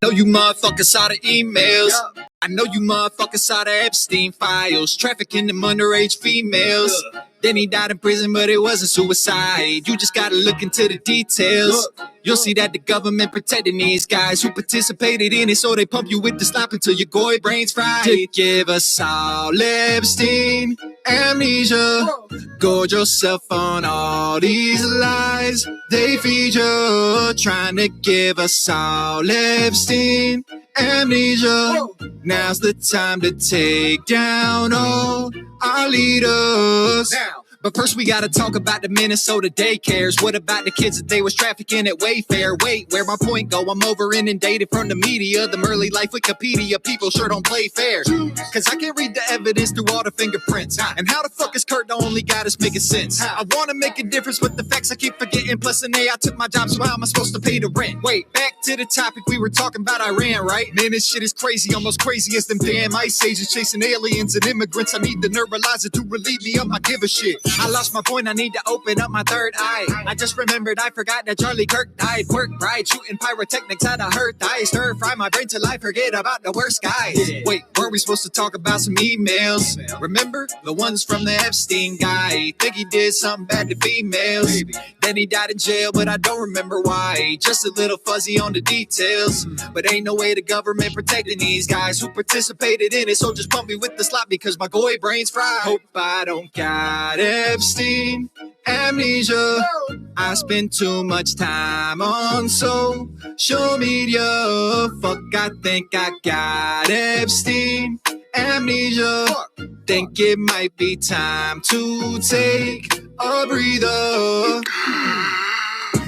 know you motherfuckers saw the emails. I know you motherfuckers saw the Epstein files. Trafficking them underage females. Then he died in prison, but it wasn't suicide. You just gotta look into the details. You'll see that the government protecting these guys who participated in it, so they pump you with the slop until your goy brain's fried. To give us all Epstein amnesia. Gorge yourself on all these lies they feed you, trying to give us all Epstein amnesia. Now's the time to take down all our leaders. But first we gotta talk about the Minnesota daycares. What about the kids that they was trafficking at Wayfair? Wait, where my point go? I'm over inundated from the media. The early life Wikipedia people sure don't play fair. Cause I can't read the evidence through all the fingerprints. And how the fuck is Kurt the only guy that's making sense? I wanna make a difference with the facts I keep forgetting. Plus an A, I took my job, so how am I supposed to pay the rent? Wait, back to the topic, we were talking about Iran, right? Man, this shit is crazy, almost crazy as them damn ice ages chasing aliens and immigrants. I need the neuralizer to relieve me of my give a shit. I lost my point, I need to open up my third eye. I just remembered I forgot that Charlie Kirk died. Work bride, shooting pyrotechnics at a hurt eye. Stir fry my brain till I forget about the worst guys. Wait, weren't we supposed to talk about some emails? Remember? The ones from the Epstein guy. Think he did something bad to females. Then he died in jail, but I don't remember why. Just a little fuzzy on the details. But ain't no way the government protecting these guys who participated in it. So just pump me with the slop because my goy brain's fried. Hope I don't got Epstein amnesia. I spend too much time on social media. Fuck, I think I got Epstein amnesia. Think it might be time to take a breather.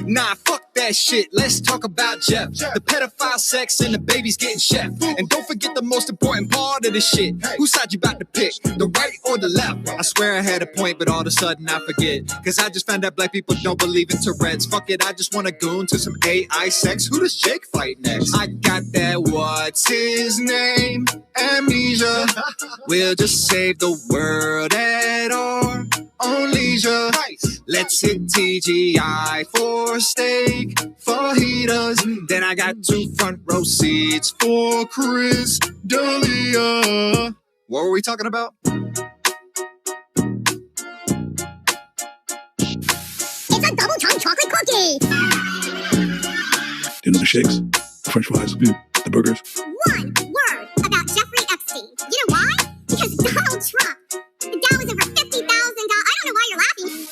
Nah, fuck that shit. Let's talk about Jeff. The pedophile sex and the babies getting chef. And don't forget the most important part of this shit. Whose side you about to pick? The right or the left? I swear I had a point, but all of a sudden I forget. Cause I just found out black people don't believe in Tourette's. Fuck it, I just wanna goon to some AI sex. Who does Jake fight next? I got that what's his name? Amnesia. We'll just save the world at our own leisure. Let's hit TGI for steak, fajitas. Then I got 2 front row seats for Chris D'Elia. What were we talking about? It's a double-tongue chocolate cookie! You know the shakes, the french fries, the burgers. One word about Jeffrey Epstein. You know why? Because Donald Trump. The Dow was over $50,000. I don't know why you're laughing.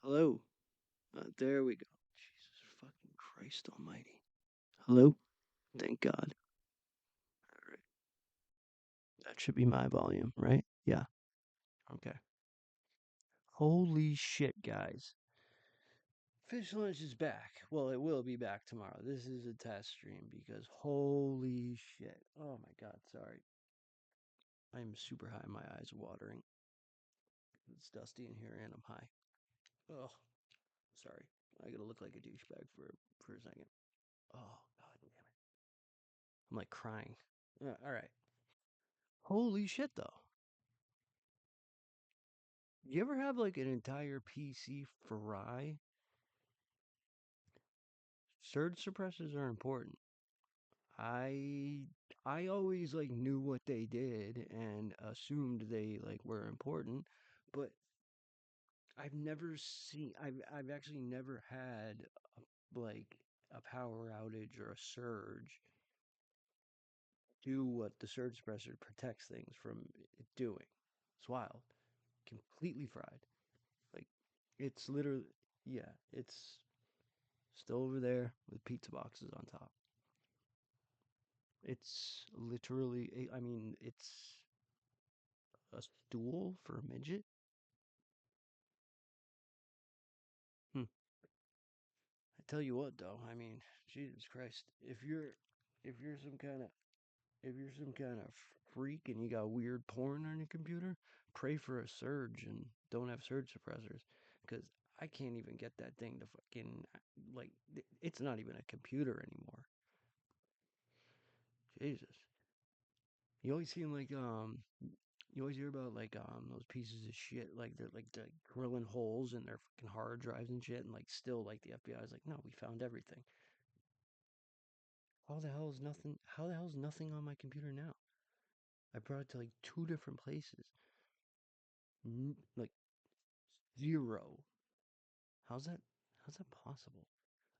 Hello. There we go. Jesus fucking Christ almighty. Hello? Thank God. All right. That should be my volume, right? Yeah. Okay. Holy shit, guys. Fish Lunch is back. Well, it will be back tomorrow. This is a test stream because holy shit. Oh my God, sorry. I'm super high. My eyes are watering. It's dusty in here and I'm high. Oh, sorry. I gotta look like a douchebag for a second. Oh, God damn it. I'm like crying. All right. Holy shit, though. You ever have like an entire PC fry? Surge suppressors are important. I I always like knew what they did and assumed they like were important, but I've actually never had like a power outage or a surge do what the surge suppressor protects things from it doing. It's wild. Completely fried. Like, it's literally, yeah, it's still over there with pizza boxes on top. It's literally, I mean, it's a stool for a midget. Hmm. I tell you what, though, I mean, Jesus Christ, if you're some kind of if you're some kind of freak and you got weird porn on your computer, pray for a surge and don't have surge suppressors, because I can't even get that thing to fucking like it's not even a computer anymore. Jesus, you always seem like you always hear about like those pieces of shit like they're drilling holes in their fucking hard drives and shit, and like still like the FBI is like, no, we found everything. How the hell is nothing? How the hell is nothing on my computer now? I brought it to like two different places. Like zero. How's that? How's that possible?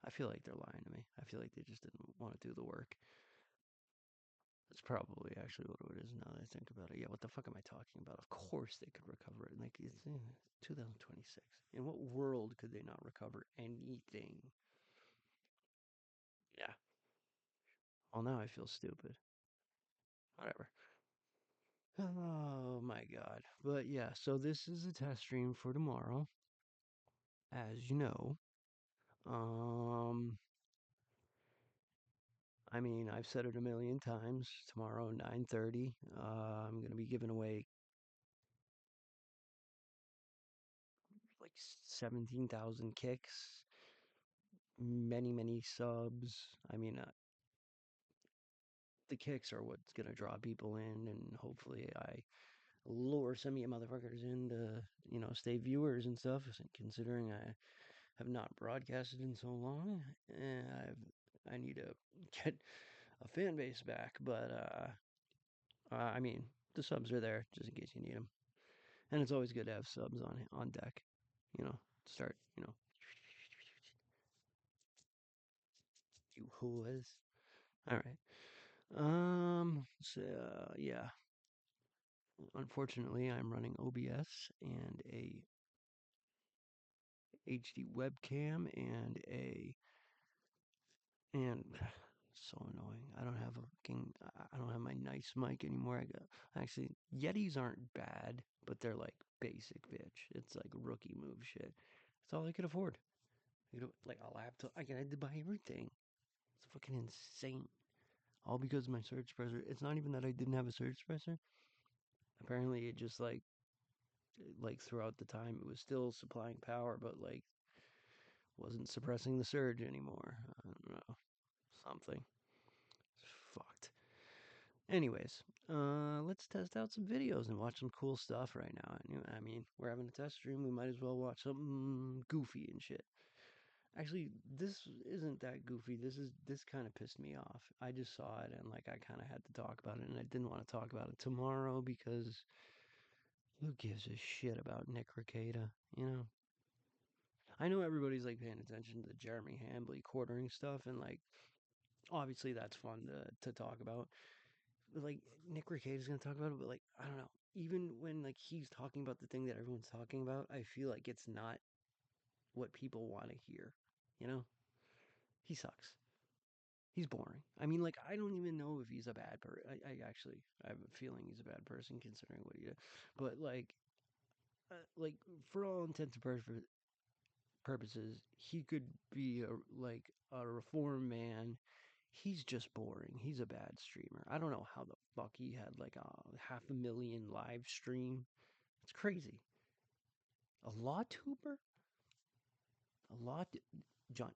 I feel like they're lying to me. I feel like they just didn't want to do the work. That's probably actually what it is now that I think about it. Yeah, what the fuck am I talking about? Of course they could recover it. Like, it's 2026. In what world could they not recover anything? Yeah. Well, now I feel stupid. Whatever. Oh my god. But yeah, so this is a test stream for tomorrow, as you know. Um, I mean, I've said it a million times. Tomorrow, 9:30, I'm gonna be giving away like 17,000 kicks, many subs. I mean, the kicks are what's gonna draw people in, and hopefully, I lure some of you motherfuckers in to, stay viewers and stuff. Considering I have not broadcasted in so long, and I need to get a fan base back. But I mean, the subs are there just in case you need them. And it's always good to have subs on deck. Start. You whores. All right. So yeah. Unfortunately, I'm running OBS and a HD webcam and so annoying. I don't have a fucking. I don't have my nice mic anymore. I got actually Yetis aren't bad, but they're like basic bitch. It's like rookie move shit. That's all I could afford. Like a laptop. I had to buy everything. It's fucking insane. All because of my surge suppressor. It's not even that I didn't have a surge suppressor. Apparently, it just like throughout the time, it was still supplying power, but like wasn't suppressing the surge anymore. I don't know, something. It's fucked. Anyways, let's test out some videos and watch some cool stuff right now. I mean, we're having a test stream. We might as well watch something goofy and shit. Actually, this isn't that goofy. This kind of pissed me off. I just saw it and like I kind of had to talk about it, and I didn't want to talk about it tomorrow because who gives a shit about Nick Rekeita? You know, I know everybody's like paying attention to the Jeremy Hambley quartering stuff, and like obviously that's fun to talk about. But like Nick Rekeita's gonna talk about it, but like I don't know. Even when like he's talking about the thing that everyone's talking about, I feel like it's not what people want to hear. You know, he sucks. He's boring. I mean, like, I don't even know if he's a bad person. I actually, I have a feeling he's a bad person considering what he did. But like for all intents and purposes, he could be like a reform man. He's just boring. He's a bad streamer. I don't know how the fuck he had like a 500,000 live stream. It's crazy. A law tuber? A law, John?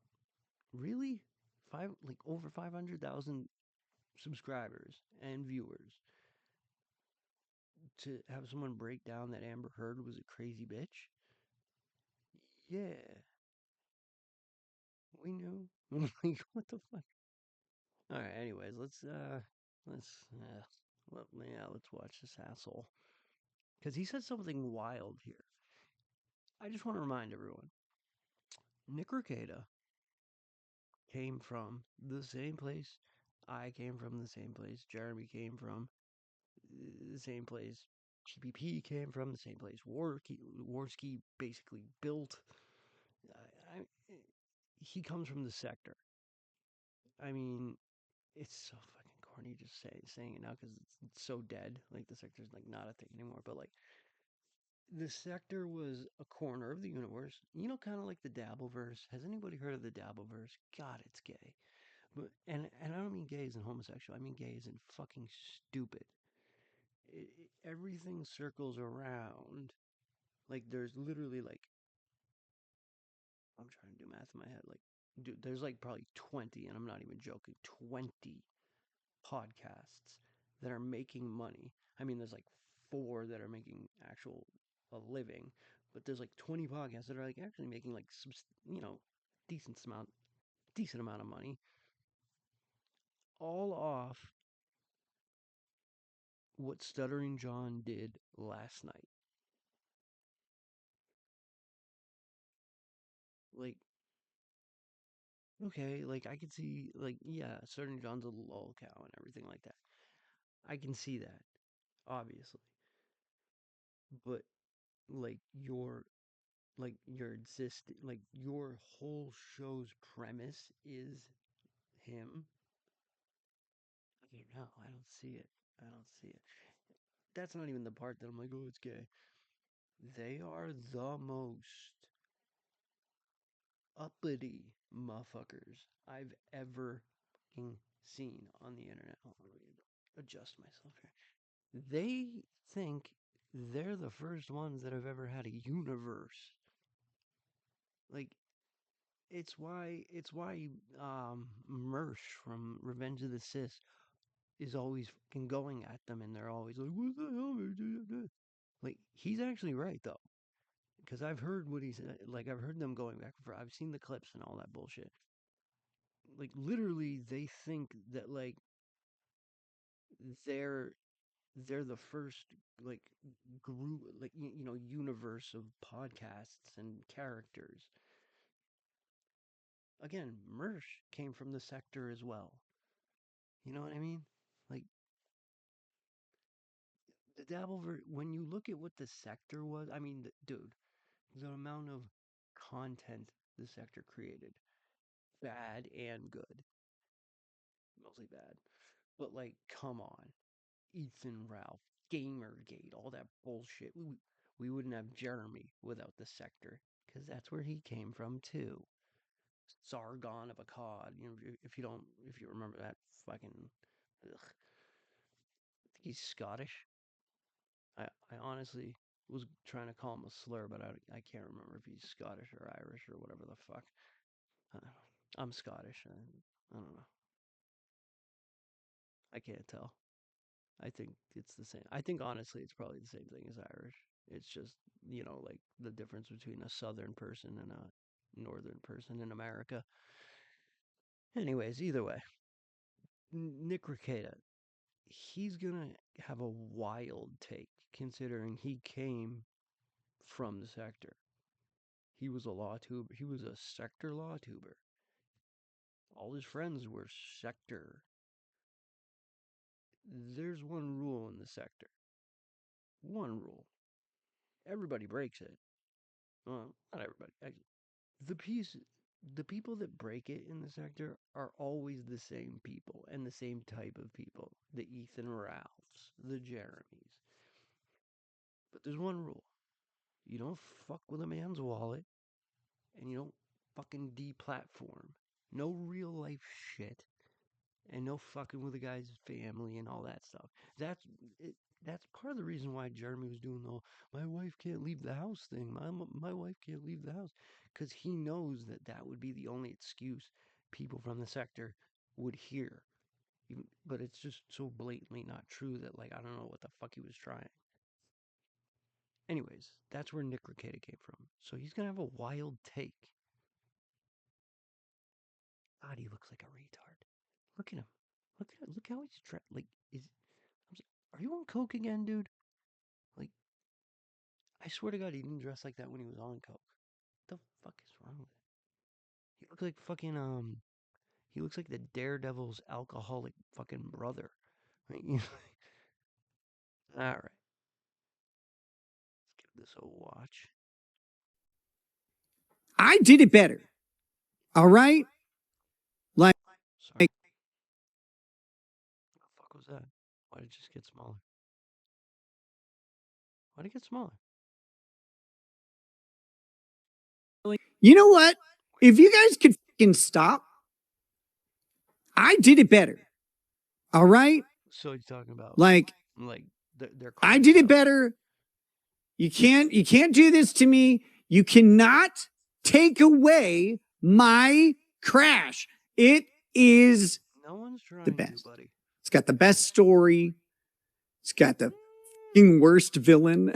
Really? Like over 500,000 subscribers and viewers to have someone break down that Amber Heard was a crazy bitch? Yeah, we knew. Like, what the fuck? All right. Anyways, let's watch this asshole because he said something wild here. I just want to remind everyone: Nick Rekieta came from the same place I came from, the same place Jeremy came from, the same place GPP came from, the same place Warski basically built. I, he comes from the sector. I mean, it's so fucking corny just saying it now because it's so dead. Like the sector's like not a thing anymore. But like the sector was a corner of the universe. You know, kind of like the Dabbleverse. Has anybody heard of the Dabbleverse? God, it's gay. But and I don't mean gay as in homosexual. I mean gay as in fucking stupid. Everything circles around. Like there's literally like I'm trying to do math in my head. Like, dude, there's like probably 20, and I'm not even joking. 20 podcasts that are making money. I mean, there's like 4 that are making actual a living, but there's like 20 podcasts that are like actually making like some, decent amount of money, all off what Stuttering John did last night. Like, okay, like I could see, like, yeah, Stuttering John's a lol cow and everything like that. I can see that, obviously, but like your like your whole show's premise is him. I don't know. I don't see it. I don't see it. That's not even the part that I'm like, oh, it's gay. They are the most uppity motherfuckers I've ever fucking seen on the internet. Hold on, let me adjust myself here. They think they're the first ones that have ever had a universe. Like, it's why Mersh from Revenge of the Sith is always fucking going at them, and they're always like, "What the hell?" Like he's actually right though, because I've heard what he's like. I've heard them going back and forth. I've seen the clips and all that bullshit. Like literally, they think that like they're they're the first like group, like universe of podcasts and characters. Again, Mersh came from the sector as well. You know what I mean? Like the Dabblever, when you look at what the sector was, I mean, dude, the amount of content the sector created, bad and good, mostly bad. But like, come on, Ethan Ralph, Gamergate, all that bullshit. We wouldn't have Jeremy without the sector, because that's where he came from too. Sargon of Akkad, if you remember that fucking, ugh. I think he's Scottish. I honestly was trying to call him a slur, but I can't remember if he's Scottish or Irish or whatever the fuck. Uh, I'm Scottish. I don't know. I can't tell. I think it's the same. I think honestly, it's probably the same thing as Irish. It's just like the difference between a Southern person and a Northern person in America. Anyways, either way, Nick Rekeita, he's gonna have a wild take considering he came from the sector. He was a law tuber. He was a sector law tuber. All his friends were sector. There's one rule in the sector. One rule. Everybody breaks it. Well, not everybody. Actually, the piece, the people that break it in the sector are always the same people and the same type of people. The Ethan Ralphs, the Jeremys. But there's one rule. You don't fuck with a man's wallet, and you don't fucking deplatform. No real life shit, and no fucking with the guy's family and all that stuff. That's it. That's part of the reason why Jeremy was doing the "my wife can't leave the house" thing. My wife can't leave the house because he knows that that would be the only excuse people from the sector would hear. But it's just so blatantly not true that like I don't know what the fuck he was trying. Anyways, that's where Nick Rekeita came from. So he's gonna have a wild take. God, he looks like a retard. Look at him. Look how he's dressed. Like are you on coke again, dude? Like I swear to God, he didn't dress like that when he was on coke. What the fuck is wrong with it? He looked like fucking He looks like the Daredevil's alcoholic fucking brother. Right? All right. Let's give this a watch. I did it better. All right? Like, Sorry. What the fuck was that? Why did it just get smaller? Why did it get smaller? you know what? If you guys could fucking stop, I did it better. All right? So you're talking about Like they're I did it better. You can't do this to me. You cannot take away my crash. It is No one's trying the best. to, buddy. It's got the best story. It's got the fucking worst villain.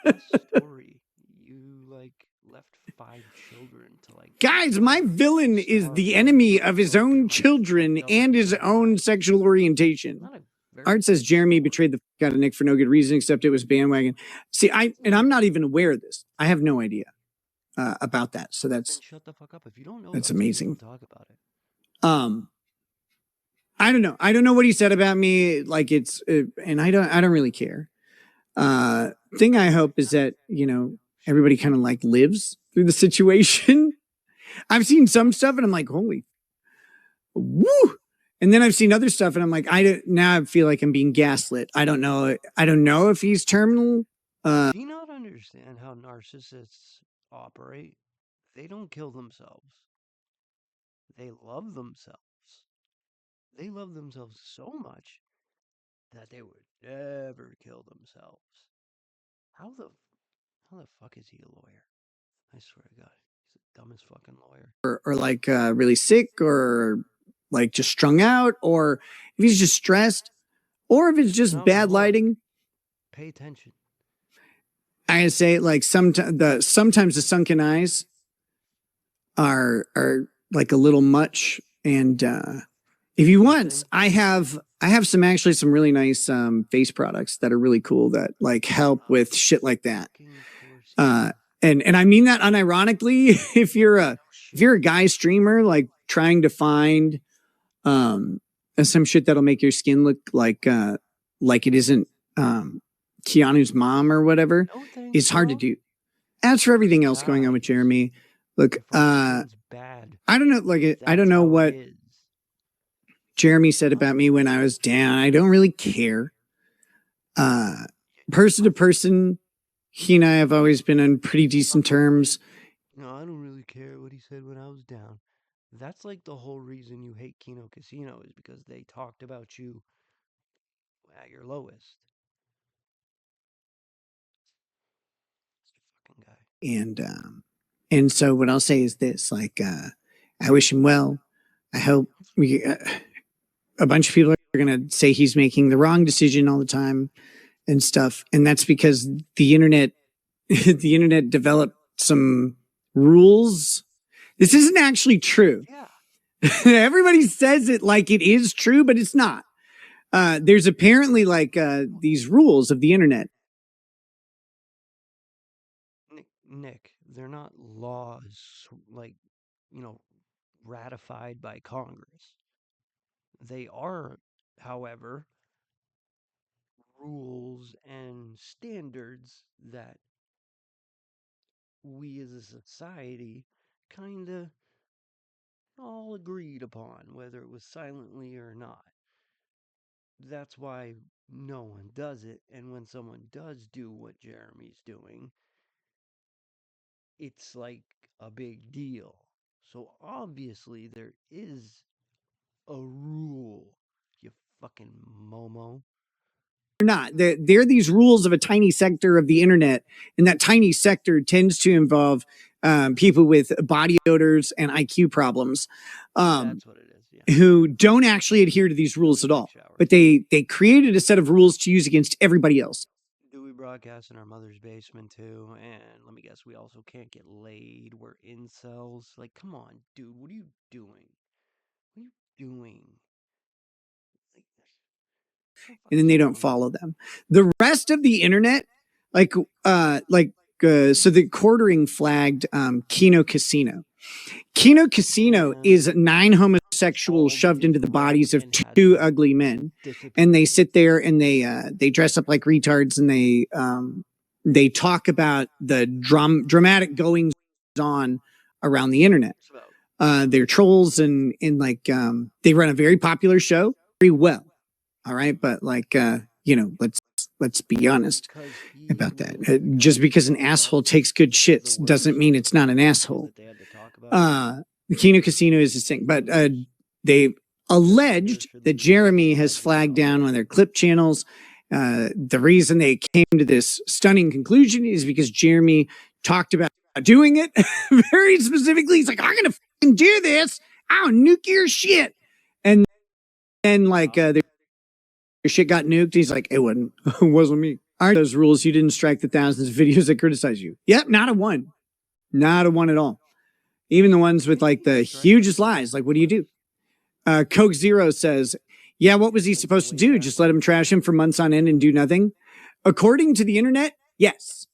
Best story. You like left 5 children to like. Guys, my villain is the enemy of his own children and his own sexual orientation. Art says Jeremy betrayed the fuck out of Nick for no good reason, except it was bandwagon. See, I'm not even aware of this. I have no idea about that. So that's shut the fuck up if you don't know. That's amazing. Don't talk about it. I don't know. I don't know what he said about me. Like it's, and I don't really care. Thing I hope is that everybody kind of like lives through the situation. I've seen some stuff and I'm like, holy, woo. And then I've seen other stuff and I'm like, now I feel like I'm being gaslit. I don't know if he's terminal. Do you not understand how narcissists operate? They don't kill themselves. They love themselves. They love themselves so much that they would never kill themselves. How the fuck is he a lawyer? I swear to God, he's the dumbest fucking lawyer. Or like really sick, or like just strung out, or if he's just stressed, or if it's just bad lighting. Pay attention. I gotta say, like sometimes the sunken eyes are like a little much. And if you want, I have some really nice face products that are really cool that like help with shit like that. And I mean that unironically. If you're a guy streamer like trying to find some shit that'll make your skin look like it isn't Keanu's mom or whatever, it's hard to do. As for everything else going on with Jeremy, look, I don't know, like I don't know what Jeremy said about me when I was down. I don't really care. Person to person, he and I have always been on pretty decent terms. No, I don't really care what he said when I was down. That's like the whole reason you hate Kino Casino is because they talked about you at your lowest. Fucking guy. And so what I'll say is this, like, I wish him well. I hope a bunch of people are going to say he's making the wrong decision all the time and stuff. And that's because the internet developed some rules. This isn't actually true. Yeah. Everybody says it like it is true, but it's not. There's apparently like these rules of the internet. Nick, they're not laws like, ratified by Congress. They are, however, rules and standards that we as a society kind of all agreed upon, whether it was silently or not. That's why no one does it. And when someone does do what Jeremy's doing, it's like a big deal. So obviously there is a rule, you fucking Momo. Not. They're these rules of a tiny sector of the internet, and that tiny sector tends to involve people with body odors and IQ problems. That's what it is. Yeah. Who don't actually adhere to these rules at all, but they created a set of rules to use against everybody else. Do we broadcast in our mother's basement too? And let me guess, we also can't get laid. We're incels. Like, come on, dude, what are you doing? What are you doing? And then they don't follow them. The rest of the internet, so TheQuartering flagged Kino Casino. Kino Casino And is 9 homosexuals all shoved did into the was bodies of and had 2 to ugly men, disappear. and they sit there and they dress up like retards, and they talk about the dramatic goings on around the internet. They're trolls and like they run a very popular show very well. All right, but like you know, let's be honest Because he about was that. the guy Just who because an brought up asshole takes good the shits doesn't worst mean it's not an things asshole. that they had to talk about. The Kino Casino is this thing, but they alleged that Jeremy has flagged down on their clip channels. The reason they came to this stunning conclusion is because Jeremy talked about doing it very specifically. He's like, I'm gonna fucking do this. I'll nuke your shit. And then like their shit got nuked. He's like, it wasn't me. Aren't those rules? You didn't strike the thousands of videos that criticize you. Yep, not a one. Not a one at all. Even the ones with like the hugest lies. Like, what do you do? Coke Zero says, yeah, what was he supposed to do? Just let him trash him for months on end and do nothing? According to the internet, yes.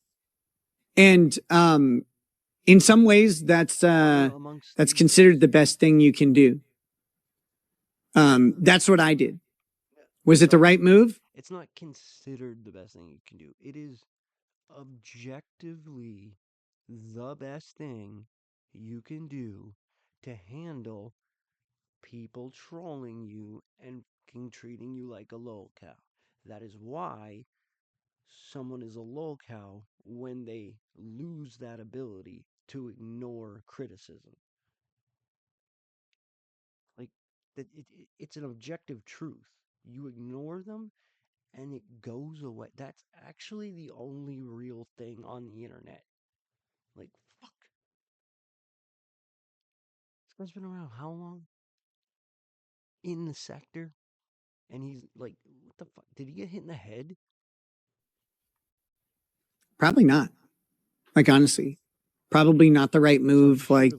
And in some ways, that's considered the best thing you can do. That's what I did. Was it the right move? It's not considered the best thing you can do. It is objectively the best thing you can do to handle people trolling you and treating you like a lolcow. That is why someone is a lolcow when they lose that ability to ignore criticism. Like it's an objective truth. You ignore them and it goes away. That's actually the only real thing on the internet. Like, fuck. This guy's been around how long? In the sector? And he's like, what the fuck? Did he get hit in the head? Probably not. Like, honestly, probably not the right move. Like,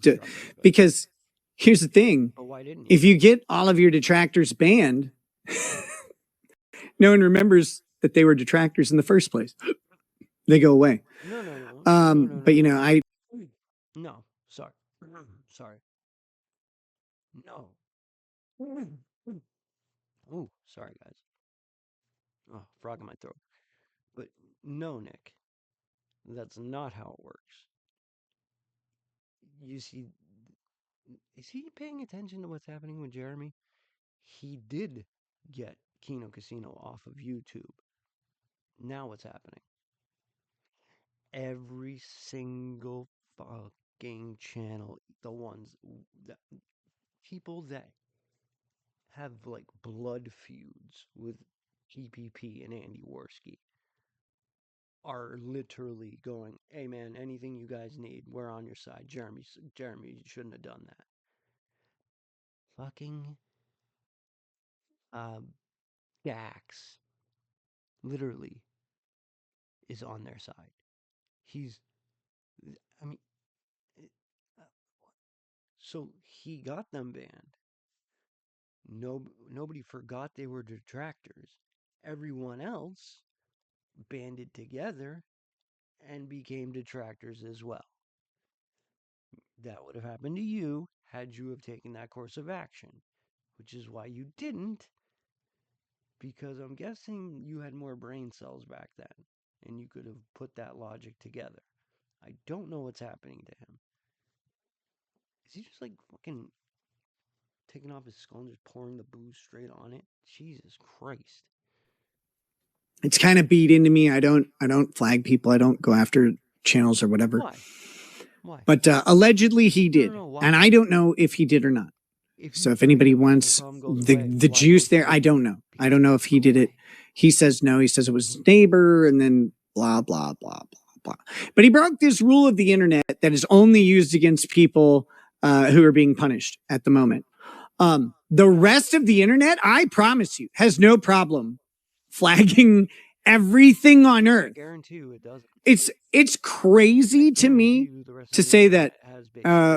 because here's the thing. But why didn't he? If you get all of your detractors banned, no one remembers that they were detractors in the first place. They go away. No. But you know, No, sorry. Sorry. No. Oh, sorry, guys. Oh, frog in my throat. But no, Nick. That's not how it works. You see, is he paying attention to what's happening with Jeremy? He did get Kino Casino off of YouTube. Now what's happening? Every single fucking channel, the ones that people that have like blood feuds with GPP and Andy Worski are literally going, hey man, anything you guys need, we're on your side. Jeremy, you shouldn't have done that. Fucking Dax literally is on their side. I mean, so he got them banned. Nobody forgot they were detractors. Everyone else banded together and became detractors as well. That would have happened to you had you have taken that course of action, which is why you didn't, because I'm guessing you had more brain cells back then, and you could have put that logic together. I don't know what's happening to him. Is he just like fucking taking off his skull and just pouring the booze straight on it? Jesus Christ. it's kind of beat into me. I don't flag people. I don't go after channels or whatever. Why? But allegedly he did. And I don't know if he did or not. So if anybody wants the juice there, I don't know. I don't know if he did it. He says no. He says it was his neighbor and then blah, blah, blah, blah, blah. But he broke this rule of the internet that is only used against people who are being punished at the moment. The rest of the internet, I promise you, has no problem flagging everything on earth. I guarantee you it doesn't. It's crazy to me to say that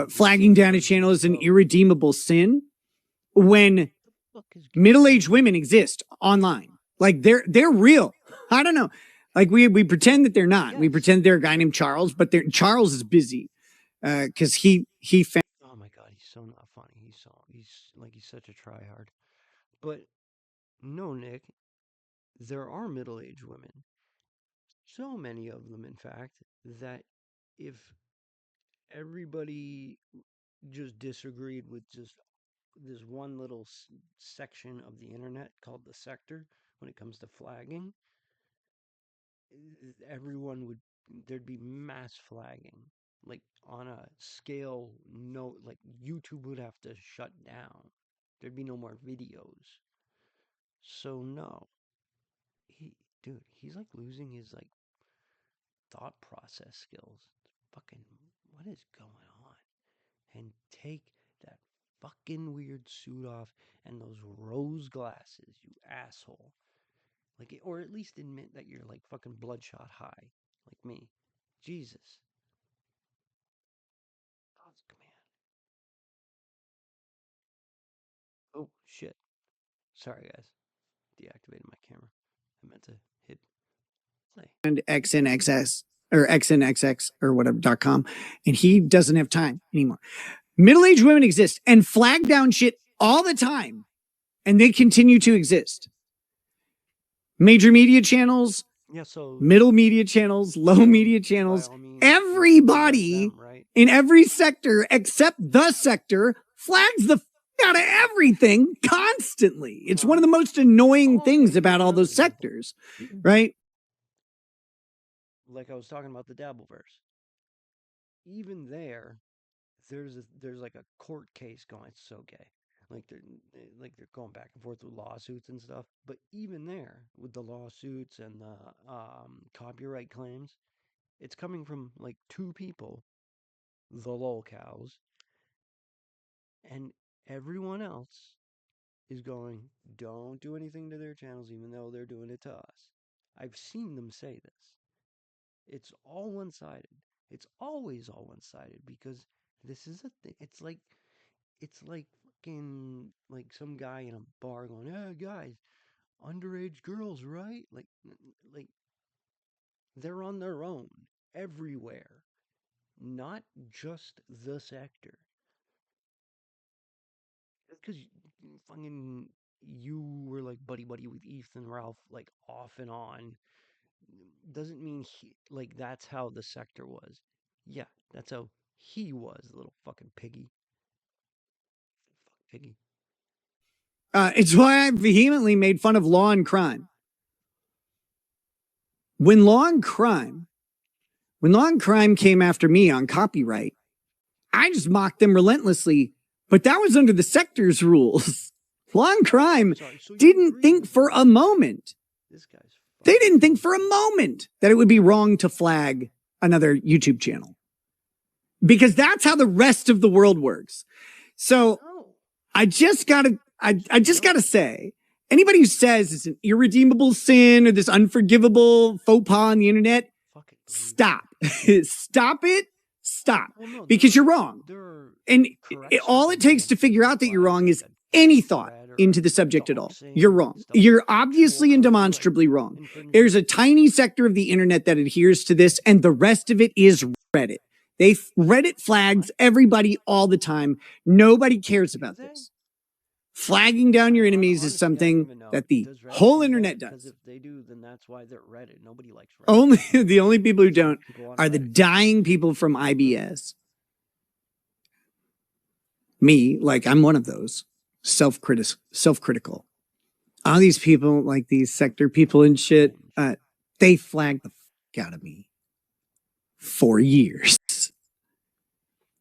flagging down a channel is an irredeemable sin when middle-aged women exist online. Like they're real. I don't know. Like we pretend that they're not. We pretend they're a guy named Charles, but Charles is busy. because he found. Oh my god, he's so not funny. He's such a tryhard. But no, Nick, there are middle-aged women. So many of them, in fact, that if everybody just disagreed with just this one little section of the internet called the sector when it comes to flagging, everyone would there'd be mass flagging like on a scale no like YouTube would have to shut down. There'd be no more videos. So no. He he's like losing his like thought process skills. Fucking what is going on? And take that fucking weird suit off and those rose glasses, you asshole. Like, or at least admit that you're like fucking bloodshot high, like me. Jesus. God's command. Oh, shit. Sorry, guys. Deactivated my camera. I meant to hit play. And XNXS or XNXX or whatever.com, and he doesn't have time anymore. Middle-aged women exist and flag down shit all the time, and they continue to exist. Major media channels, Yeah, so middle media channels, low media channels, everybody in every sector except the sector flags the out of everything constantly. It's one of the most annoying things about all those sectors, right? Like I was talking about the Dabbleverse. Even there's like a court case going. It's so gay. They're going back and forth with lawsuits and stuff. But even there, with the lawsuits and the copyright claims, it's coming from like two people, the lolcows, and everyone else is going, don't do anything to their channels, even though they're doing it to us. I've seen them say this. It's all one sided. It's always all one sided because this is a thing. It's like fucking like some guy in a bar going, "Hey guys, underage girls, right?" Like they're on their own everywhere, not just the sector. Because fucking you were like buddy buddy with Ethan Ralph like off and on doesn't mean like that's how the sector was. Yeah, that's how he was, little fucking piggy. Fuck piggy. It's why I vehemently made fun of Law and Crime. When Law and Crime came after me on copyright, I just mocked them relentlessly, but that was under the sector's rules. Law and Crime didn't think for a moment. They didn't think for a moment that it would be wrong to flag another YouTube channel. Because that's how the rest of the world works. So I just gotta say, anybody who says it's an irredeemable sin or this unforgivable faux pas on the internet, stop. Stop it. Stop. Because you're wrong. And all it takes to figure out that you're wrong is any thought into the subject at all. You're wrong. You're obviously and demonstrably wrong. There's a tiny sector of the internet that adheres to this, and the rest of it is Reddit. Reddit flags everybody all the time. Nobody cares about this. Flagging down your enemies is something that the whole internet does. If they do, then that's why they're Reddit. Nobody likes The Reddit. only people who don't are the dying people from IBS. Me, like I'm one of those self-critical. All these people, like these sector people and shit, they flagged the fuck out of me for years.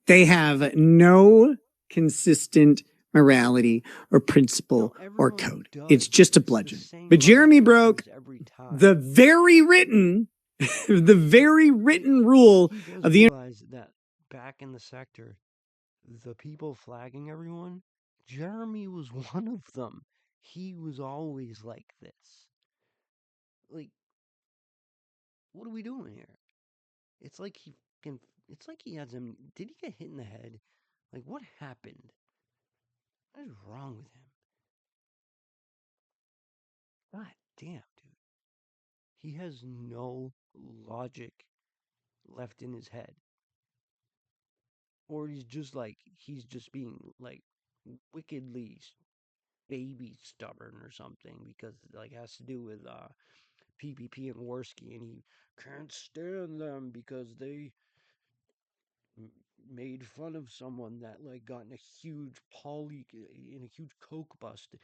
They have no consistent morality or principle or code. It's just a bludgeon. But Jeremy broke the very written rule of the realize that back in the sector, the people flagging everyone, Jeremy was one of them. He was always like this. Like, what are we doing here? It's like he has him. Did he get hit in the head? Like, what happened? What is wrong with him? God damn, dude. He has no logic left in his head. or he's just being like wickedly baby stubborn or something because like it has to do with PPP and Worski, and he can't stand them because they made fun of someone that like got in a huge coke bust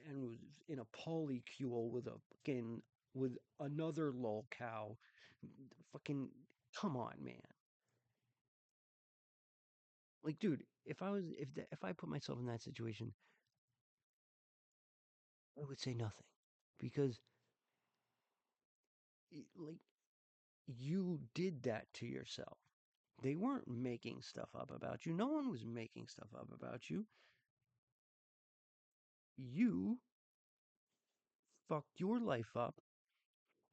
and was in a polycule with a fucking with another lol cow. Fucking come on, man. Like, dude, if I put myself in that situation, I would say nothing because like you did that to yourself. They weren't making stuff up about you. No one was making stuff up about you. You fucked your life up,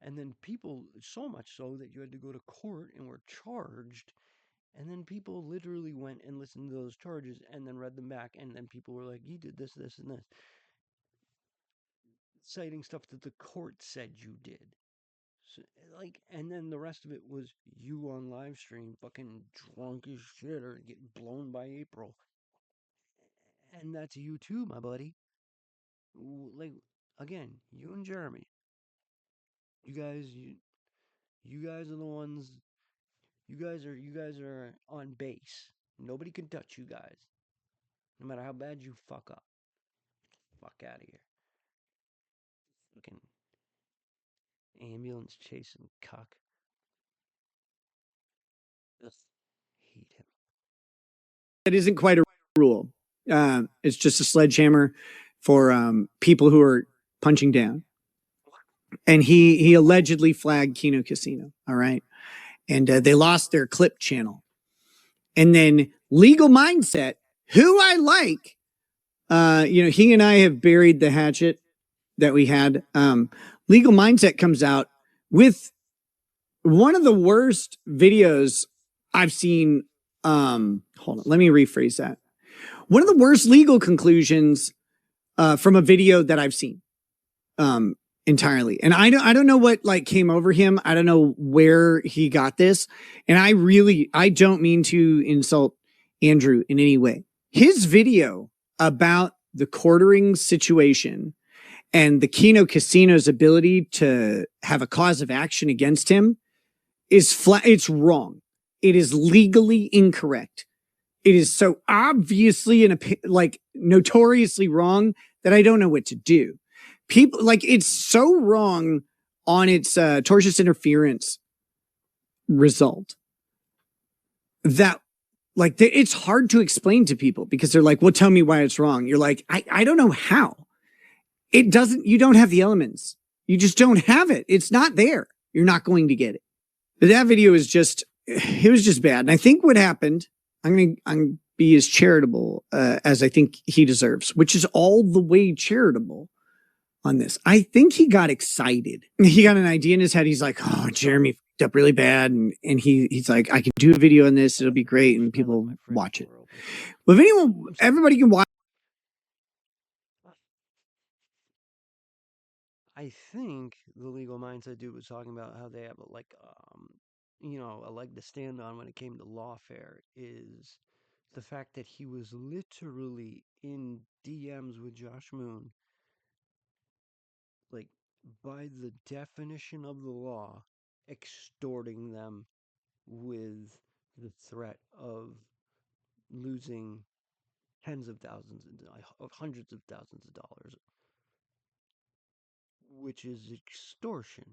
and then people, so much so that you had to go to court and were charged. And then people literally went and listened to those charges and then read them back. And then people were like, you did this, this, and this, citing stuff that the court said you did. So, like, and then the rest of it was you on live stream, fucking drunk as shit or getting blown by April. And that's you too, my buddy. Like, again, you and Jeremy, you guys, you guys are the ones. You guys are on base. Nobody can touch you guys, no matter how bad you fuck up. Fuck out of here. Fucking ambulance chasing cuck. Ugh, hate him. That isn't quite a rule. It's just a sledgehammer for people who are punching down. And he allegedly flagged Kino Casino. All right. And they lost their clip channel. And then Legal Mindset, who I like, he and I have buried the hatchet that we had. Legal Mindset comes out with one of the worst videos I've seen. Hold on, let me rephrase that. One of the worst legal conclusions from a video that I've seen entirely. And I don't know what like came over him. I don't know where he got this. And I don't mean to insult Andrew in any way. His video about the TheQuartering situation and the Kino Casino's ability to have a cause of action against him is flat. It's wrong. It is legally incorrect. It is so obviously and like notoriously wrong that I don't know what to do. People like it's so wrong on its tortious interference result that like it's hard to explain to people because they're like, well, tell me why it's wrong. You're like, I don't know how. It doesn't, you don't have the elements. You just don't have it. It's not there. You're not going to get it. But that video is just, it was just bad. And I think what happened, I'm going to be as charitable as I think he deserves, which is all the way charitable on this. I think he got excited. He got an idea in his head. He's like, oh, Jeremy fucked up really bad. And he's like, I can do a video on this. It'll be great. And people watch it. Well, if everybody can watch. I think the Legal Mindset dude was talking about how they have like a leg to stand on when it came to lawfare is the fact that he was literally in DMs with Josh Moon, like by the definition of the law, extorting them with the threat of losing tens of thousands of hundreds of thousands of dollars, which is extortion.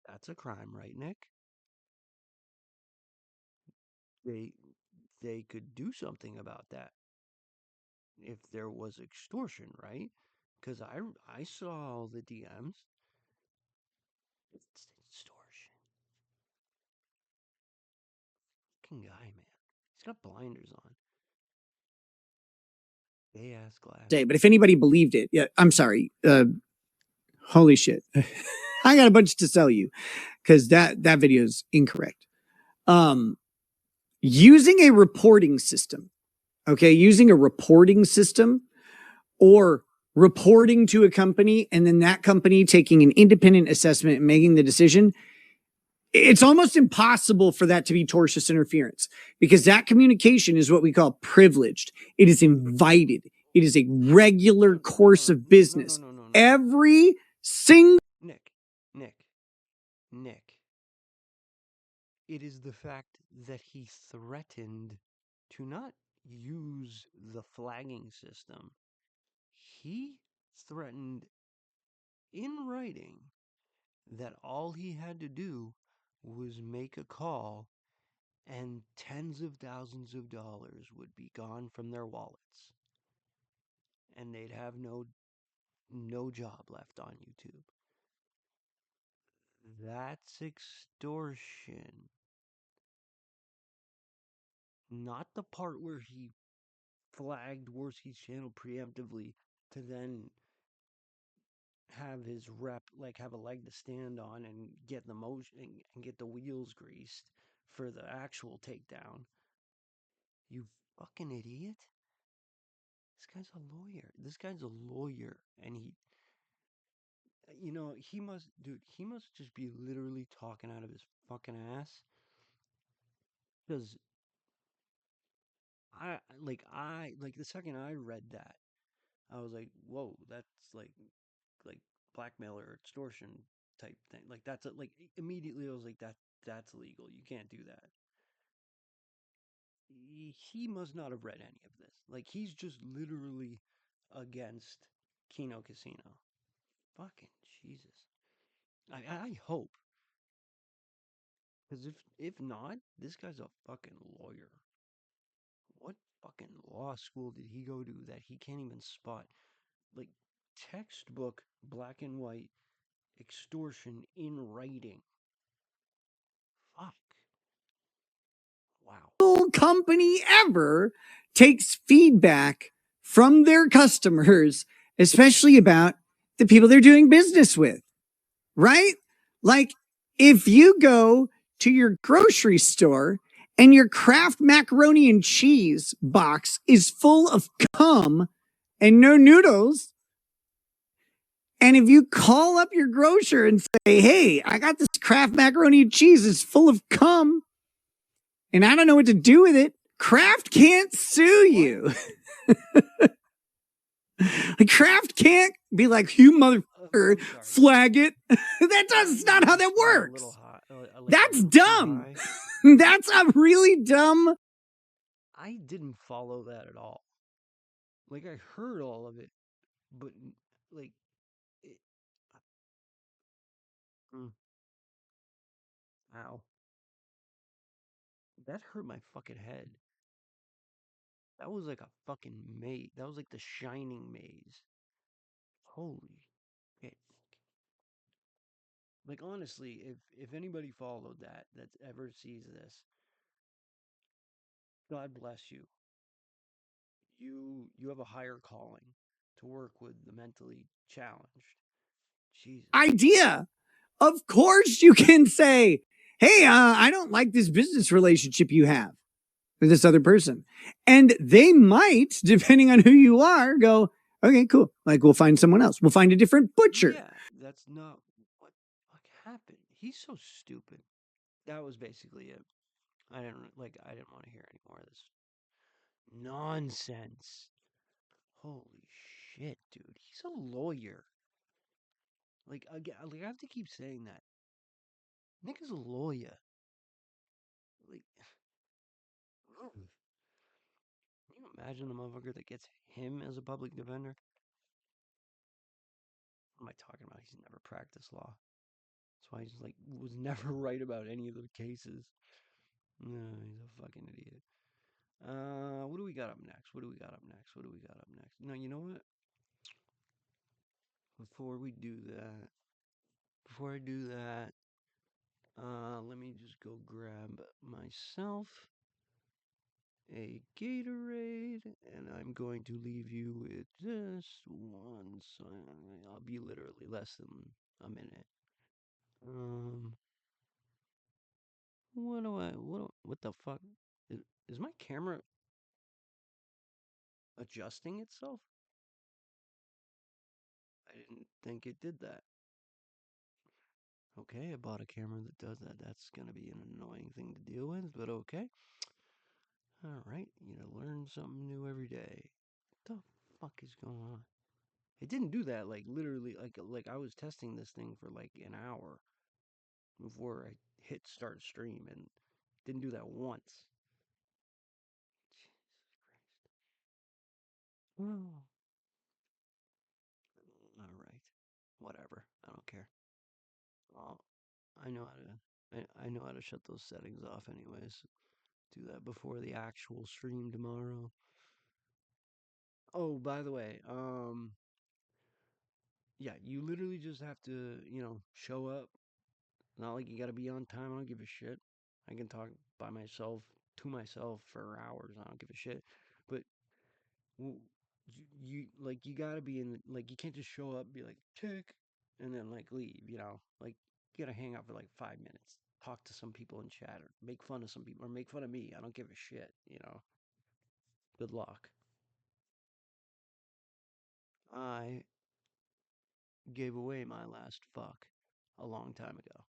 That's a crime, right, Nick? They could do something about that if there was extortion, right? Because I saw all the DMs. It's extortion. Fucking guy, man. He's got blinders on. Gay ass glass. But if anybody believed it, yeah, I'm sorry. Holy shit. I got a bunch to sell you because that video is incorrect. Using a reporting system, okay, using a reporting system or reporting to a company and then that company taking an independent assessment and making the decision it's almost impossible for that to be tortious interference because that communication is what we call privileged. It is invited. It is a regular course of business. Every single Nick. It is the fact that he threatened to not use the flagging system. He threatened in writing that all he had to do was make a call and tens of thousands of dollars would be gone from their wallets and they'd have no job left on YouTube. That's extortion. Not the part where he flagged Worski's channel preemptively to then have his rep like have a leg to stand on and get the motion and get the wheels greased for the actual takedown. You fucking idiot. This guy's a lawyer. And he must just be literally talking out of his fucking ass. Because the second I read that, I was like, whoa, that's like blackmail or extortion type thing. Like that's immediately I was like that's illegal. You can't do that. He must not have read any of this. Like he's just literally against Kino Casino. Fucking Jesus. I hope. Because if not, this guy's a fucking lawyer. What fucking law school did he go to that he can't even spot like textbook black and white extortion in writing? Fuck. Wow. company ever takes feedback from their customers, especially about the people they're doing business with, right? Like if you go to your grocery store and your Kraft macaroni and cheese box is full of cum and no noodles, and if you call up your grocer and say, hey, I got this Kraft macaroni and cheese, it's full of cum, and I don't know what to do with it, Kraft can't sue you. Like Kraft can't be like, you motherfucker, flag it. That's not how that works. That's dumb. That's a really dumb. I didn't follow that at all. Like I heard all of it, but like it, ow. That hurt my fucking head. That was like a fucking maze. That was like the Shining maze. Holy shit. Like honestly, if anybody followed that ever sees this, God bless you. You have a higher calling to work with the mentally challenged. Jesus. Idea. Of course you can say, hey, I don't like this business relationship you have with this other person. And they might, depending on who you are, go, okay, cool. Like we'll find someone else. We'll find a different butcher. Yeah, that's not what happened. He's so stupid. That was basically it. I didn't want to hear any more of this nonsense. Holy shit, dude. He's a lawyer. Like again, I have to keep saying that. Nick is a lawyer. Like, can you imagine the motherfucker that gets him as a public defender? What am I talking about? He's never practiced law. That's why he's like was never right about any of the cases. No, he's a fucking idiot. What do we got up next? No, you know what? Before I do that, let me just go grab myself a Gatorade, and I'm going to leave you with just one song. I'll be literally less than a minute. What the fuck? Is my camera adjusting itself? I didn't think it did that. Okay, I bought a camera that does that. That's going to be an annoying thing to deal with, but okay. All right, you learn something new every day. What the fuck is going on? It didn't do that, like, literally, like I was testing this thing for, like, an hour before I hit start stream, and didn't do that once. Jesus Christ. Oh. All right. Whatever. I don't care. Well, I know how to. I know how to shut those settings off, anyways. Do that before the actual stream tomorrow. Oh, by the way, yeah, you literally just have to, show up. Not like you got to be on time. I don't give a shit. I can talk by myself to myself for hours. I don't give a shit. But you got to be in, like, you can't just show up, be like, check, and then, like, leave, like, you got to hang out for like 5 minutes, talk to some people in chat, or make fun of some people, or make fun of me. I don't give a shit. Good luck. I gave away my last fuck a long time ago.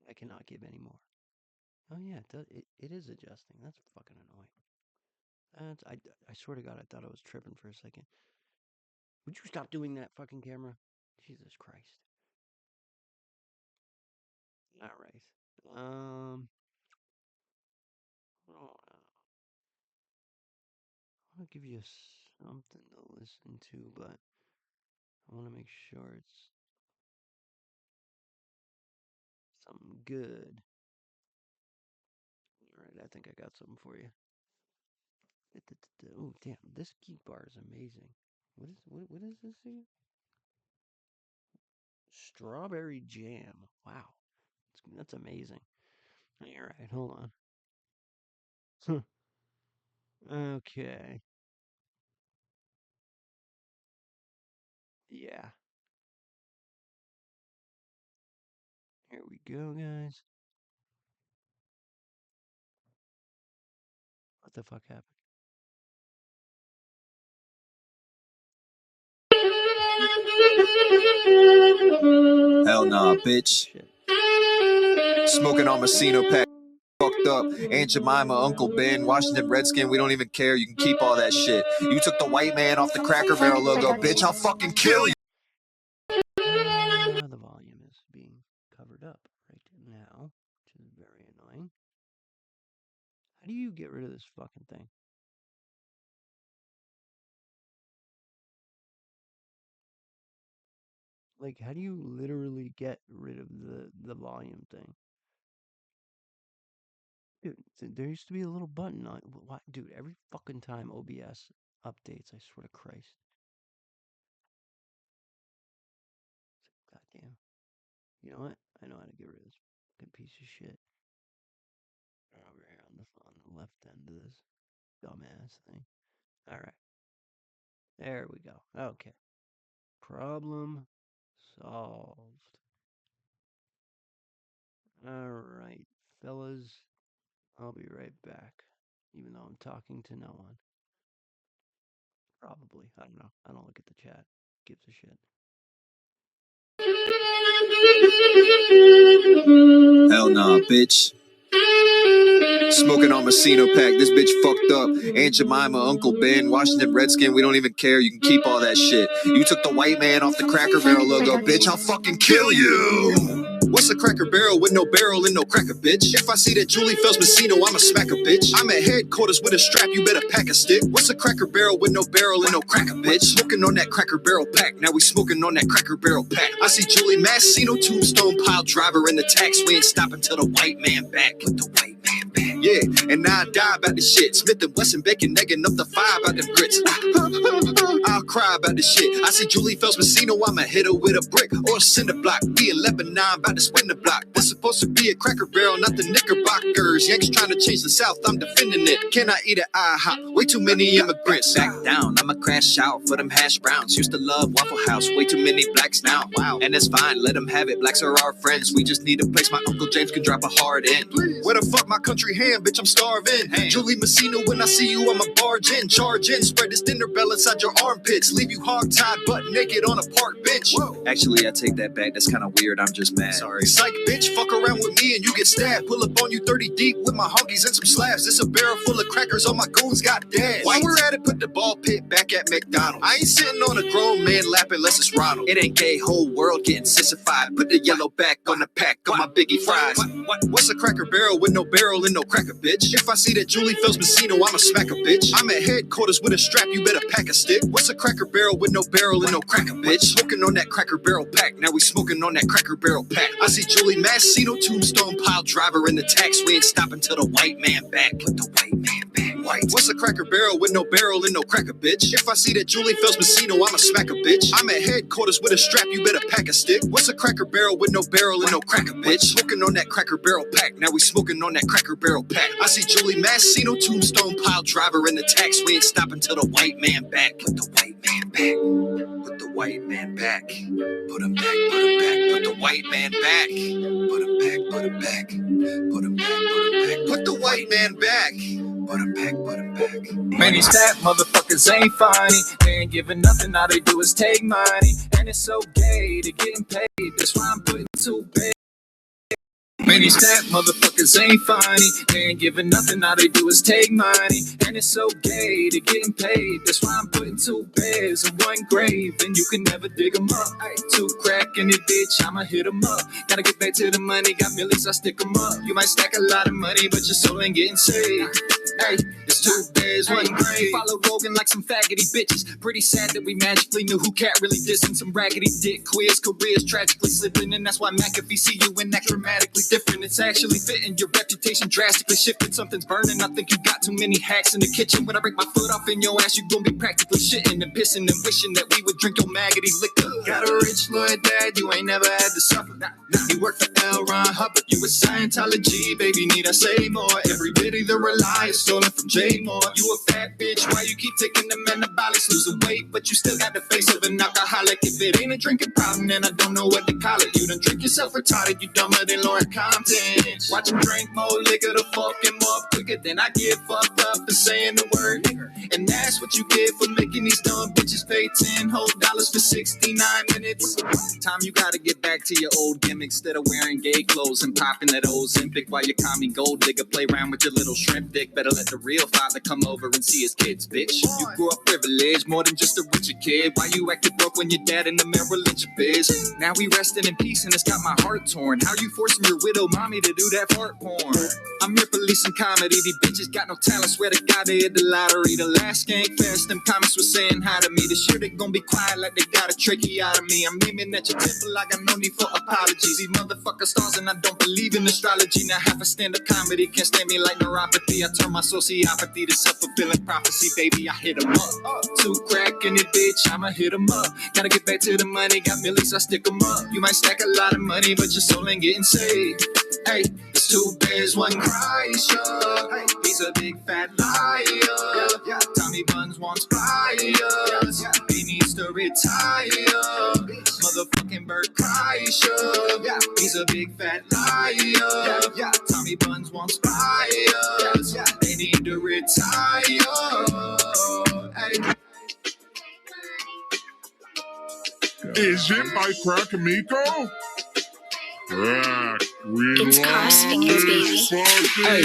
I cannot give any more. Oh yeah, it is adjusting. That's fucking annoying. I swear to God, I thought I was tripping for a second. Would you stop doing that, fucking camera? Jesus Christ. All right. Oh, I want to give you something to listen to, but I want to make sure it's something good. All right, I think I got something for you. Oh damn, this geek bar is amazing. What is this again? Strawberry jam. Wow, that's amazing. All right, hold on. Okay. Yeah. Here we go, guys. What the fuck happened? Hell nah, bitch. Shit. Smoking on Messino pack. Fucked up. Aunt Jemima, Uncle Ben, Washington Redskin, we don't even care. You can keep all that shit. You took the white man off the Cracker Barrel logo, bitch. I'll fucking kill you. The volume is being covered up right now, which is very annoying. How do you get rid of this fucking thing? Like, how do you literally get rid of the volume thing? Dude, there used to be a little button on it. What, dude, every fucking time OBS updates, I swear to Christ. Goddamn. You know what? I know how to get rid of this fucking piece of shit. Over here on the left end of this dumbass thing. Alright. There we go. Okay. Problem solved. Alright, fellas. I'll be right back. Even though I'm talking to no one. Probably. I don't know. I don't look at the chat. Gives a shit. Hell nah, bitch. Smoking on Messino pack. This bitch fucked up. Aunt Jemima, Uncle Ben, Washington Redskin, we don't even care. You can keep all that shit. You took the white man off the Cracker Barrel logo, bitch. I'll fucking kill you. What's a Cracker Barrel with no barrel and no cracker, bitch? If I see that Julie Fells Messino, I'ma smack a bitch. I'm at headquarters with a strap, you better pack a stick. What's a Cracker Barrel with no barrel and no cracker, bitch? Smoking on that Cracker Barrel pack, now we smoking on that Cracker Barrel pack. I see Julie Messino, tombstone pile driver in the tax. We ain't stopping till the white man back. Put the white man back. Yeah, and now I die about the shit. Smith and Wesson bacon, negging up the fire about them grits. I'll cry about the shit. I see Julie Fells Messino, I'ma hit her with a brick or a cinder block. We in Lebanon, about to spin the block. This supposed to be a Cracker Barrel, not the Knickerbockers. Yanks trying to change the South, I'm defending it. Can I eat an IHOP? Way too many immigrants. Back down, I'ma crash out for them hash browns. Used to love Waffle House, way too many blacks now. Wow, and it's fine, let them have it. Blacks are our friends. We just need a place my Uncle James can drop a hard in. Where the fuck my country ham, bitch, I'm starving. Julie Messino, when I see you, I'ma barge in, charge in. Spread this dinner bell inside your armpit. bitch. Leave you hog-tied, butt naked on a park bench. Whoa. Actually, I take that back. That's kind of weird. I'm just mad. Sorry. Psych, bitch. Fuck around with me and you get stabbed. Pull up on you 30 deep with my honkies and some slabs. This a barrel full of crackers. All my goons got dads. While we're at it, put the ball pit back at McDonald's. I ain't sitting on a grown man lap unless it's Ronald. It ain't gay. Whole world getting sissified. Put the yellow back on the pack of my biggie fries. What's a Cracker Barrel with no barrel and no cracker, bitch? If I see that Julie Phelps Messino, I'ma smack a bitch. I'm at headquarters with a strap, you better pack a stick. What's a Cracker Barrel with no barrel and no cracker, bitch? Smoking on that Cracker Barrel pack, now we smoking on that Cracker Barrel pack. I see Julie Massino, tombstone pile driver in the tax. We ain't stopping till the white man back. Put the white man back. White. What's a Cracker Barrel with no barrel and no cracker, bitch? If I see that Julie Phelps Messino, I'ma smack a bitch. I'm at headquarters with a strap, you better pack a stick. What's a Cracker Barrel with no barrel and no cracker, bitch? Smoking on that Cracker Barrel pack, now we smoking on that Cracker Barrel pack. I see Julie Massino, tombstone pile driver in the tax. We ain't stopping till the white man back. Put the white man back. Put the white man back. Put him back, put him back. Put the white man back. Put him back, put him back. Put him back, put him back. Put the white man back. Put him back, put him back. Man, these fat motherfuckers ain't funny. They ain't giving nothing, all they do is take money. And it's so gay to getting paid. That's why I'm putting two big. Man, these fat motherfuckers ain't funny. They ain't giving nothing, all they do is take money. And it's so gay to getting paid. That's why I'm putting two beds in one grave. And you can never dig them up. Ay, two crack in it, bitch, I'ma hit them up. Gotta get back to the money, got millions, I stick them up. You might stack a lot of money, but your soul ain't getting saved. Hey, it's two beds, one grave. Follow Rogan like some faggoty bitches. Pretty sad that we magically knew who cat really dissing. Some raggedy dick quiz, careers tragically slipping. And that's why McAfee see you and act dramatically different. It's actually fitting, your reputation drastically shifted. Something's burning, I think you got too many hacks in the kitchen. When I break my foot off in your ass, you gon' be practically shitting and pissing and wishing that we would drink your maggoty liquor. Got a rich lawyer dad, you ain't never had to suffer. You work for L. Ron Hubbard, you a Scientology, baby, need I say more? Every bit of the rely is stolen from J. Moore. You a fat bitch, why you keep taking them anabolics? Losing weight, but you still got the face of an alcoholic. If it ain't a drinking problem, then I don't know what to call it. You done drink yourself retarded, you dumber than Lauren Compton. Watch him drink more liquor to fuck him up quicker than I get fucked up for saying the word nigger. And that's what you get for making these dumb bitches pay $10 whole for 69 minutes. Time you gotta get back to your old gimmick instead of wearing gay clothes and popping that Ozempic while you call me gold digger. Play around with your little shrimp dick. Better let the real father come over and see his kids, bitch. You grew up privileged, more than just a richer kid. Why you acted broke when your dad in the Merrill Lynch biz? Now we resting in peace and it's got my heart torn. How you forcing your widow mommy to do that fart porn? I'm here policing comedy. These bitches got no talent. Swear to God they hit the lottery. The last Skank Fest, them comments were saying hi to me. This year they gon' be quiet like they got a tricky out of me. I'm aiming at your temple. I got no need for apologies. These motherfuckers stars and I don't believe in astrology. Now half a stand-up comedy can't stand me like neuropathy. I turn my sociopathy to self-fulfilling prophecy. Baby, I hit 'em up. Two crack in it, bitch, I'ma hit 'em up. Gotta get back to the money. Got millions, I stick 'em up. You might stack a lot of money, but your soul ain't getting saved. Hey, it's two bears, one cries, hey, he's a big fat liar. Tommy Buns wants pliers. He needs to retire. Motherfucking Bert Kreischer. He's a big fat liar. Tommy Buns wants pliers. They need to retire. Hey. Is it by Crack Amico? Crack, It's cross fingers, baby. Hey,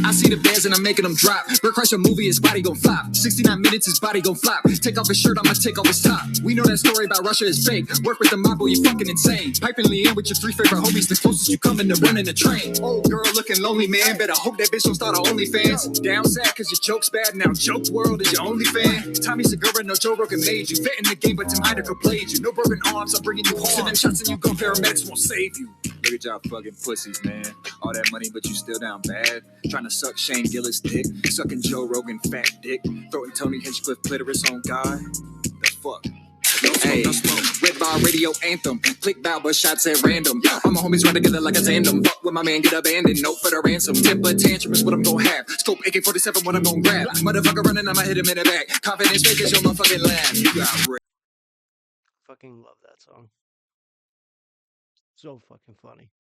I see the bears and I'm making them drop. Bert Kreischer movie, his body gon' flop. 69 minutes, his body gon' flop. Take off his shirt, I'ma take off his top. We know that story about Russia is fake. Work with the mob, boy, you fucking insane. Piping Leanne with your three favorite homies, the closest you coming to running the train. Old girl looking lonely, man. Better hope that bitch don't start her OnlyFans. Down sad cause your joke's bad, now Joke World is your only fan. Tommy Segura, no Joe Rogan made you. Fit in the game, but Tim Heidecker played you. No broken arms, I'm bringing you home. Sending shots and you gon' paramedics won't save you. Look at y'all fucking pussies, man. All that money, but you still down bad. Trying to suck Shane Gillis' dick. Sucking Joe Rogan fat dick. Throwing Tony Hinchcliffe clitoris on God. The fuck? Hey, Red Bar Radio Anthem. Click Balba shots at random. All my homies run together like a tandem. Fuck with my man, get abandoned. Note for the ransom. Temper tantrum is what I'm gonna have. Scope AK-47, what I'm gonna grab. Motherfucker running, I'ma hit him in the back. Confidence fake is your motherfucking laugh. You got Red. Fucking love that song. So fucking funny.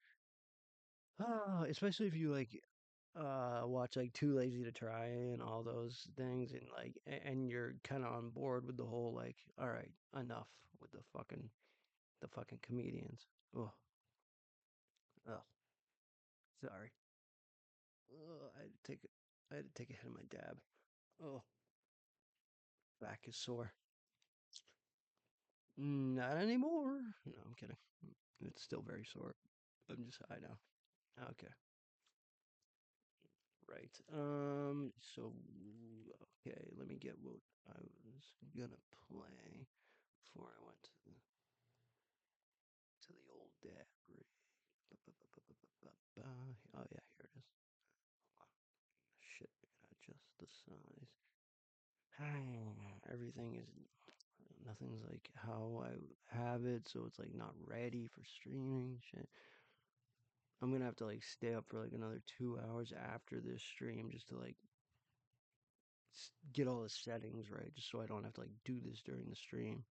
Especially if you like watch like Too Lazy to Try and all those things, and like, and you're kind of on board with the whole like, all right, enough with the fucking comedians. Oh, oh, sorry. I had to take a hit of my dab. Oh, back is sore. Not anymore. No, I'm kidding. It's still very sore. I'm just high now. Okay. Right. So okay, let me get what I was gonna play before I went to the old dab rig. Oh yeah, here it is. Shit, I gotta adjust the size. Everything is nothing's like how I have it, so it's like not ready for streaming shit. I'm gonna have to like stay up for like another 2 hours after this stream just to like get all the settings right, just so I don't have to like do this during the stream.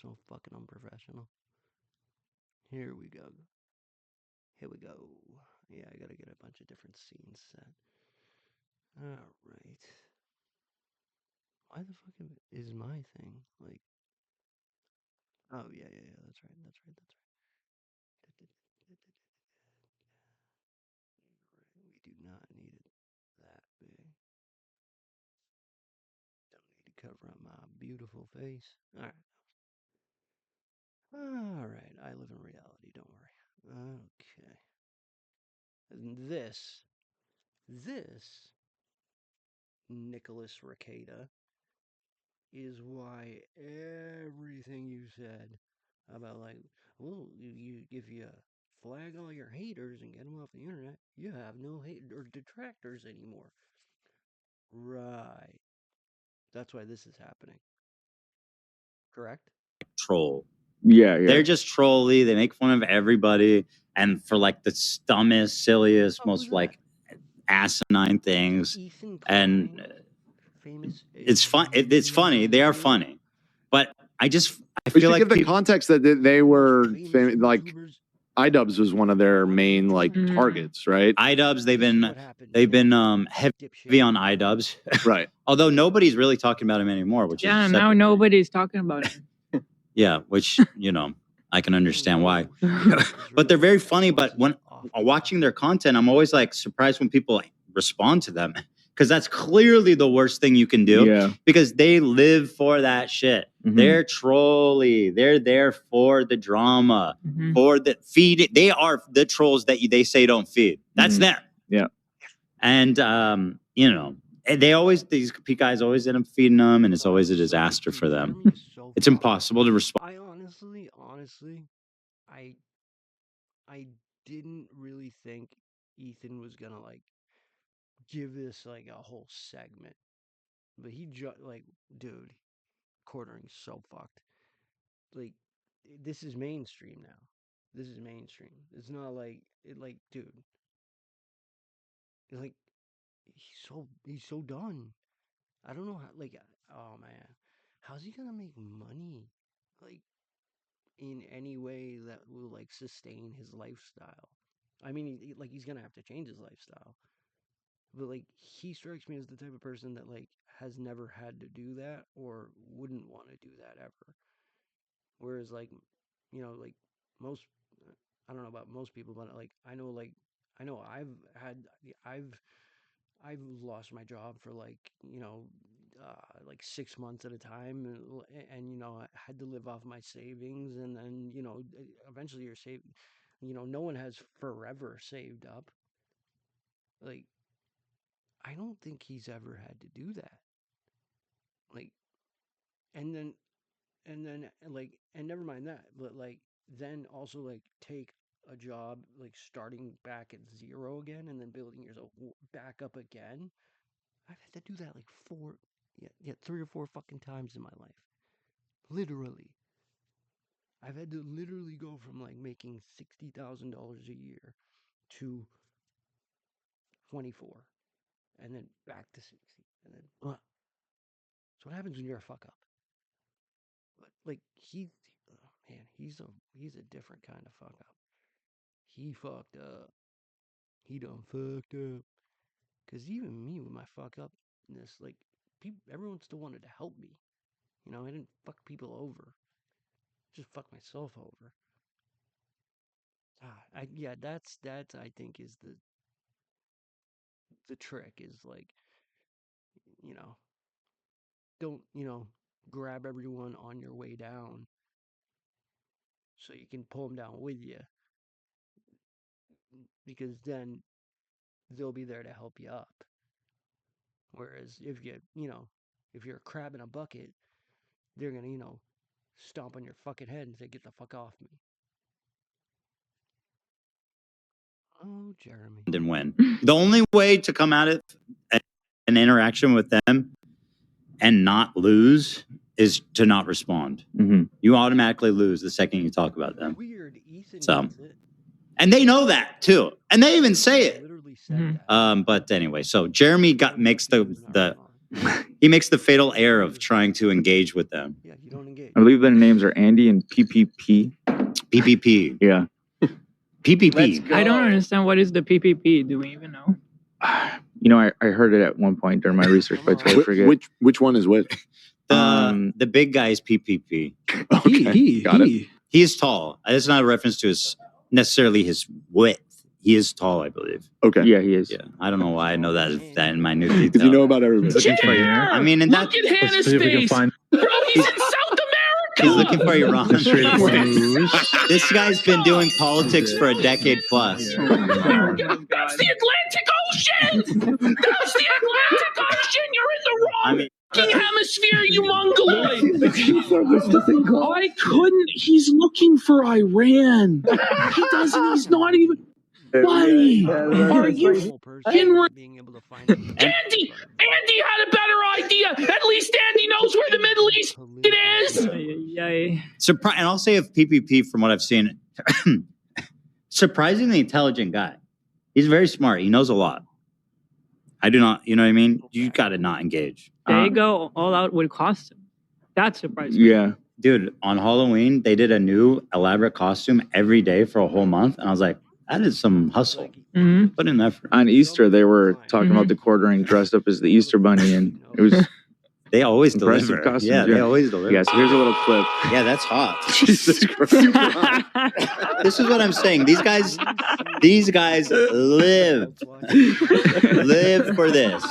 So fucking unprofessional. Here we go. Here we go. Yeah, I gotta get a bunch of different scenes set. All right. Why the fuck is my thing like? Oh yeah, yeah, yeah. That's right. That's right. That's right. We do not need it that big. Don't need to cover up my beautiful face. All right. All right. I live in reality. Don't worry. Okay. And this Nicholas Rekeita is why everything you said about like, well, you if you flag all your haters and get them off the internet, you have no hate or detractors anymore. Right. That's why this is happening. Correct? Troll. Yeah, They're just trolly. They make fun of everybody, and for like the dumbest, silliest, Oh, who's most that? like asinine things. Ethan And Klein, famous. it's fun. It's funny. They are funny, but I We feel should like give the people. context that they Most were famous like YouTubers. iDubbbz was one of their main like targets, right? iDubbbz, This is what happened. they've been heavy Dipshit. on iDubbbz. Right. Although nobody's really talking about him anymore, which is Yeah, a now separate- nobody's talking about it. Yeah, which I can understand why. No, But they're very that funny. boss But is when awful. watching their content, I'm always like surprised when people respond to them, because that's clearly the worst thing you can do. Yeah. Because they live for that shit. Mhm. They're trolly. They're there for the drama, Mhm. for the feed. They are the trolls that they say don't feed. That's Mhm. them. Yeah. And and these guys always end up feeding them, and it's always a disaster for them. Jeremy is so It's fucked. impossible to respond. I honestly, I didn't really think Ethan was gonna like give this like a whole segment, but he like, dude, quartering's so fucked. Like, this is mainstream now. This is mainstream. It's not like like, dude, like he's so done. I don't know how. Like, oh man, how's he gonna make money? Like, in any way that will like sustain his lifestyle. I mean, like he's gonna have to change his lifestyle, but like he strikes me as the type of person that like has never had to do that or wouldn't want to do that ever. Whereas like, like most, I don't know about most people, but like I know I've lost my job for like, like 6 months at a time, and I had to live off my savings, and then eventually you're saved. No one has forever saved up. Like, I don't think he's ever had to do that. Like, and then like, and never mind that, but like then also like take a job like starting back at zero again and then building yourself back up again. I've had to do that like yeah, 3 or 4 fucking times in my life. Literally. I've had to literally go from like making $60,000 a year to 24 and then back to 60 and then so what happens when you're a fuck up? But like oh man, he's a different kind of fuck up. He fucked up. He done fucked up. Because even me with my fuck upness, like, everyone still wanted to help me. You know, I didn't fuck people over. Just fuck myself over. Yeah, that's I think is the trick is like, you know, don't, grab everyone on your way down so you can pull them down with you, because then they'll be there to help you up. Whereas if if you're a crab in a bucket, they're gonna, stomp on your fucking head and say, "Get the fuck off me." Oh, Jeremy. And win. The only way to come at it, an interaction with them, and not lose is to not respond. Mm-hmm. You automatically lose the second you talk about them. Weird. Ethan So, gets it. and they know that too, and they even say He it. literally said that. But anyway, so Jeremy makes he makes the fatal error of trying to engage with them. Yeah, you don't engage. I believe their names are Andy and PPP. PPP. Yeah. PPP. I don't understand what is the PPP. Do we even know? You know, I heard it at one point during my research, but I totally forget. Which one is what? The big guy's PPP. Okay, got it. He is tall. It's not a reference to necessarily his width. He is tall, I believe. Okay. Yeah, he is. Yeah, I don't know why I know that in minute detail. Because you know about everybody. Yeah! I mean, and Look at Hannah's face. Bro, he's in South America. He's looking for Iran. This guy's been doing politics for a decade plus. That's the Atlantic Ocean. That's the Atlantic Ocean. You're in the wrong fucking hemisphere, you mongoloid. I couldn't. He's looking for Iran. He doesn't. He's not even. Buddy, are you being able to find Andy had a better idea. At least Andy knows where the Middle East is. And I'll say of PPP, from what I've seen, surprisingly intelligent guy. He's very smart. He knows a lot. I do not, you know what I mean? You got to not engage. They go all out with costume. That's surprising. Yeah. Dude, on Halloween, they did a new elaborate costume every day for a whole month. And I was like, that is some hustle. Mm-hmm. Put in effort. On Easter, they were talking about TheQuartering dressed up as the Easter Bunny, and it was they always impressive deliver. costumes. Yeah, they always deliver. Yeah, so here's a little clip. Yeah, that's hot. Jesus Christ. This is what I'm saying. These guys live for this.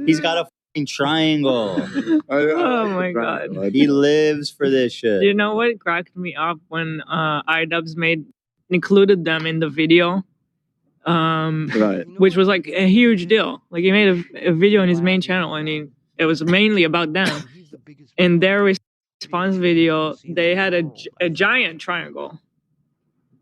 He's got a fucking triangle. Oh my god. He lives for this shit. You know what cracked me up when iDubbbz included them in the video, which was like a huge deal. Like he made a video on his main channel, and it was mainly about them. In their response video, they had a giant triangle.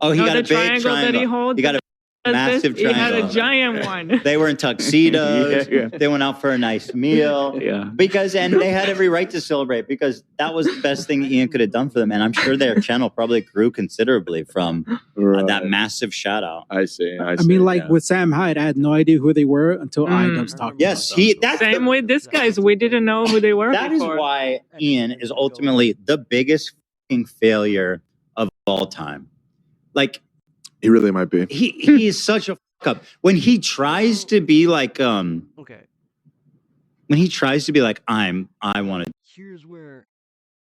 Oh, he got a big triangle that he holds. He got a massive triangle. He had a giant one. They were in tuxedos. Yeah. They went out for a nice meal. Yeah. And they had every right to celebrate, because that was the best thing Ian could have done for them. And I'm sure their channel probably grew considerably from that massive shout out. I see. I mean, like with Sam Hyde, I had no idea who they were until iDubbbz talked. Yes, same with this guys. We didn't know who they were. That before. is why Ian is ultimately the biggest fucking failure of all time. Like, he really might be. He is such a fuck up. When he tries to be like I want to. Here's where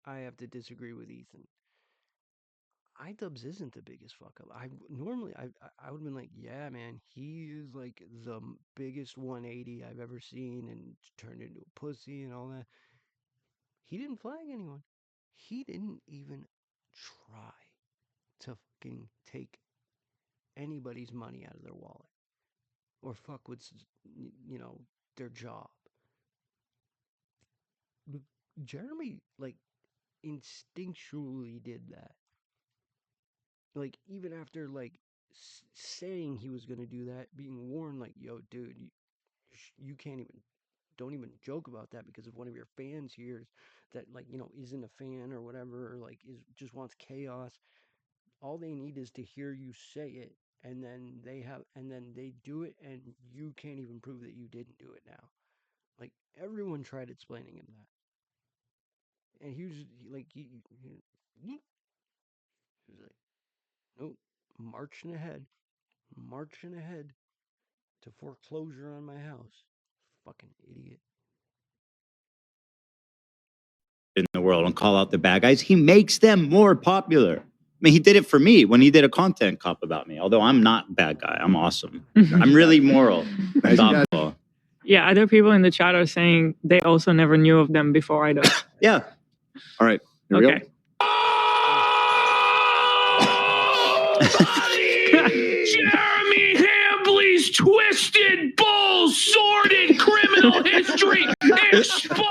I have to disagree with Ethan. iDubbbz isn't the biggest fuck up. I would have been like, yeah, man, he is like the biggest 180 I've ever seen, and turned into a pussy and all that. He didn't flag anyone. He didn't even try to fucking take anybody's money out of their wallet or fuck with, their job. Jeremy, like, instinctually did that. Like, even after, like, saying he was going to do that, being warned, like, yo, dude, you don't even joke about that, because if one of your fans hears that, like, isn't a fan or whatever, or, like, just wants chaos, all they need is to hear you say it, and then they do it, and you can't even prove that you didn't do it now. Like, everyone tried explaining him that. And he was like, nope, marching ahead to foreclosure on my house. Fucking idiot. In the world and call out the bad guys, he makes them more popular. I mean, he did it for me when he did a content cop about me. Although I'm not a bad guy, I'm awesome. I'm really moral, thoughtful. Yeah, other people in the chat are saying they also never knew of them before I did. Yeah. All right. Here we go. Jeremy Hambley's twisted, bull, sordid criminal history exposed.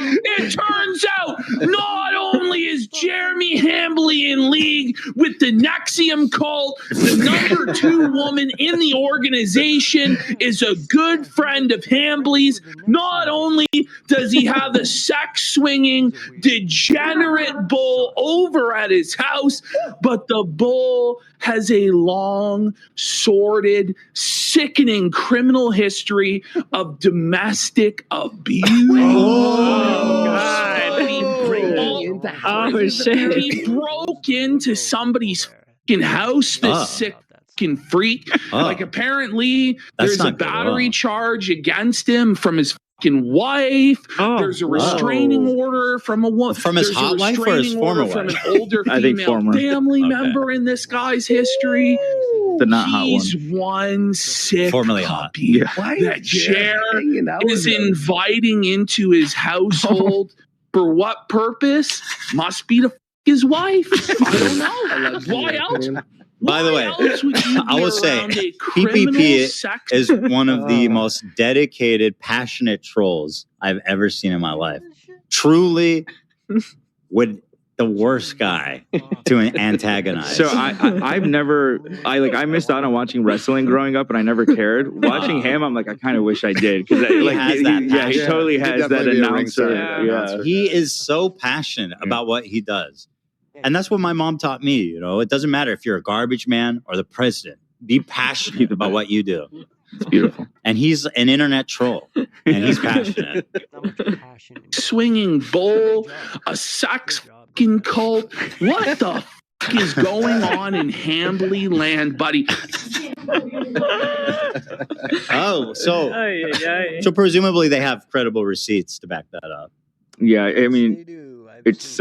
It turns out not only is Jeremy Hambley in league with the Nexium cult, the number 2 woman in the organization is a good friend of Hambley's. Not only does he have a sex-swinging, degenerate bull over at his house, but the bull has a long, sordid, sickening criminal history of domestic abuse. Oh, God. Oh, shit. He broke into somebody's fucking house, this sick fucking freak. Like, apparently, there's a battery charge against him from his fucking wife. There's a restraining order from a woman. From his hot wife or his former wife? From an older female family member in this guy's history. The not hot one. He's one sick Formerly hot. puppy that Jerry is inviting into his household. For what purpose? Must be to his wife. I don't know. Why else? By the way, I will say, PPP is one of the most dedicated, passionate trolls I've ever seen in my life. Truly, would the worst guy to antagonize. So I missed out on watching wrestling growing up, and I never cared. Watching him, I'm like, I kind of wish I did because he totally has that announcer. Yeah, he is so passionate about what he does. And that's what my mom taught me. You know, it doesn't matter if you're a garbage man or the president. Be passionate about what you do. It's beautiful. And he's an internet troll, and he's passionate. Swinging bull, a sex fucking cult. What the fuck is going on in Hambley land, buddy? So presumably they have credible receipts to back that up. Yeah, I mean, it's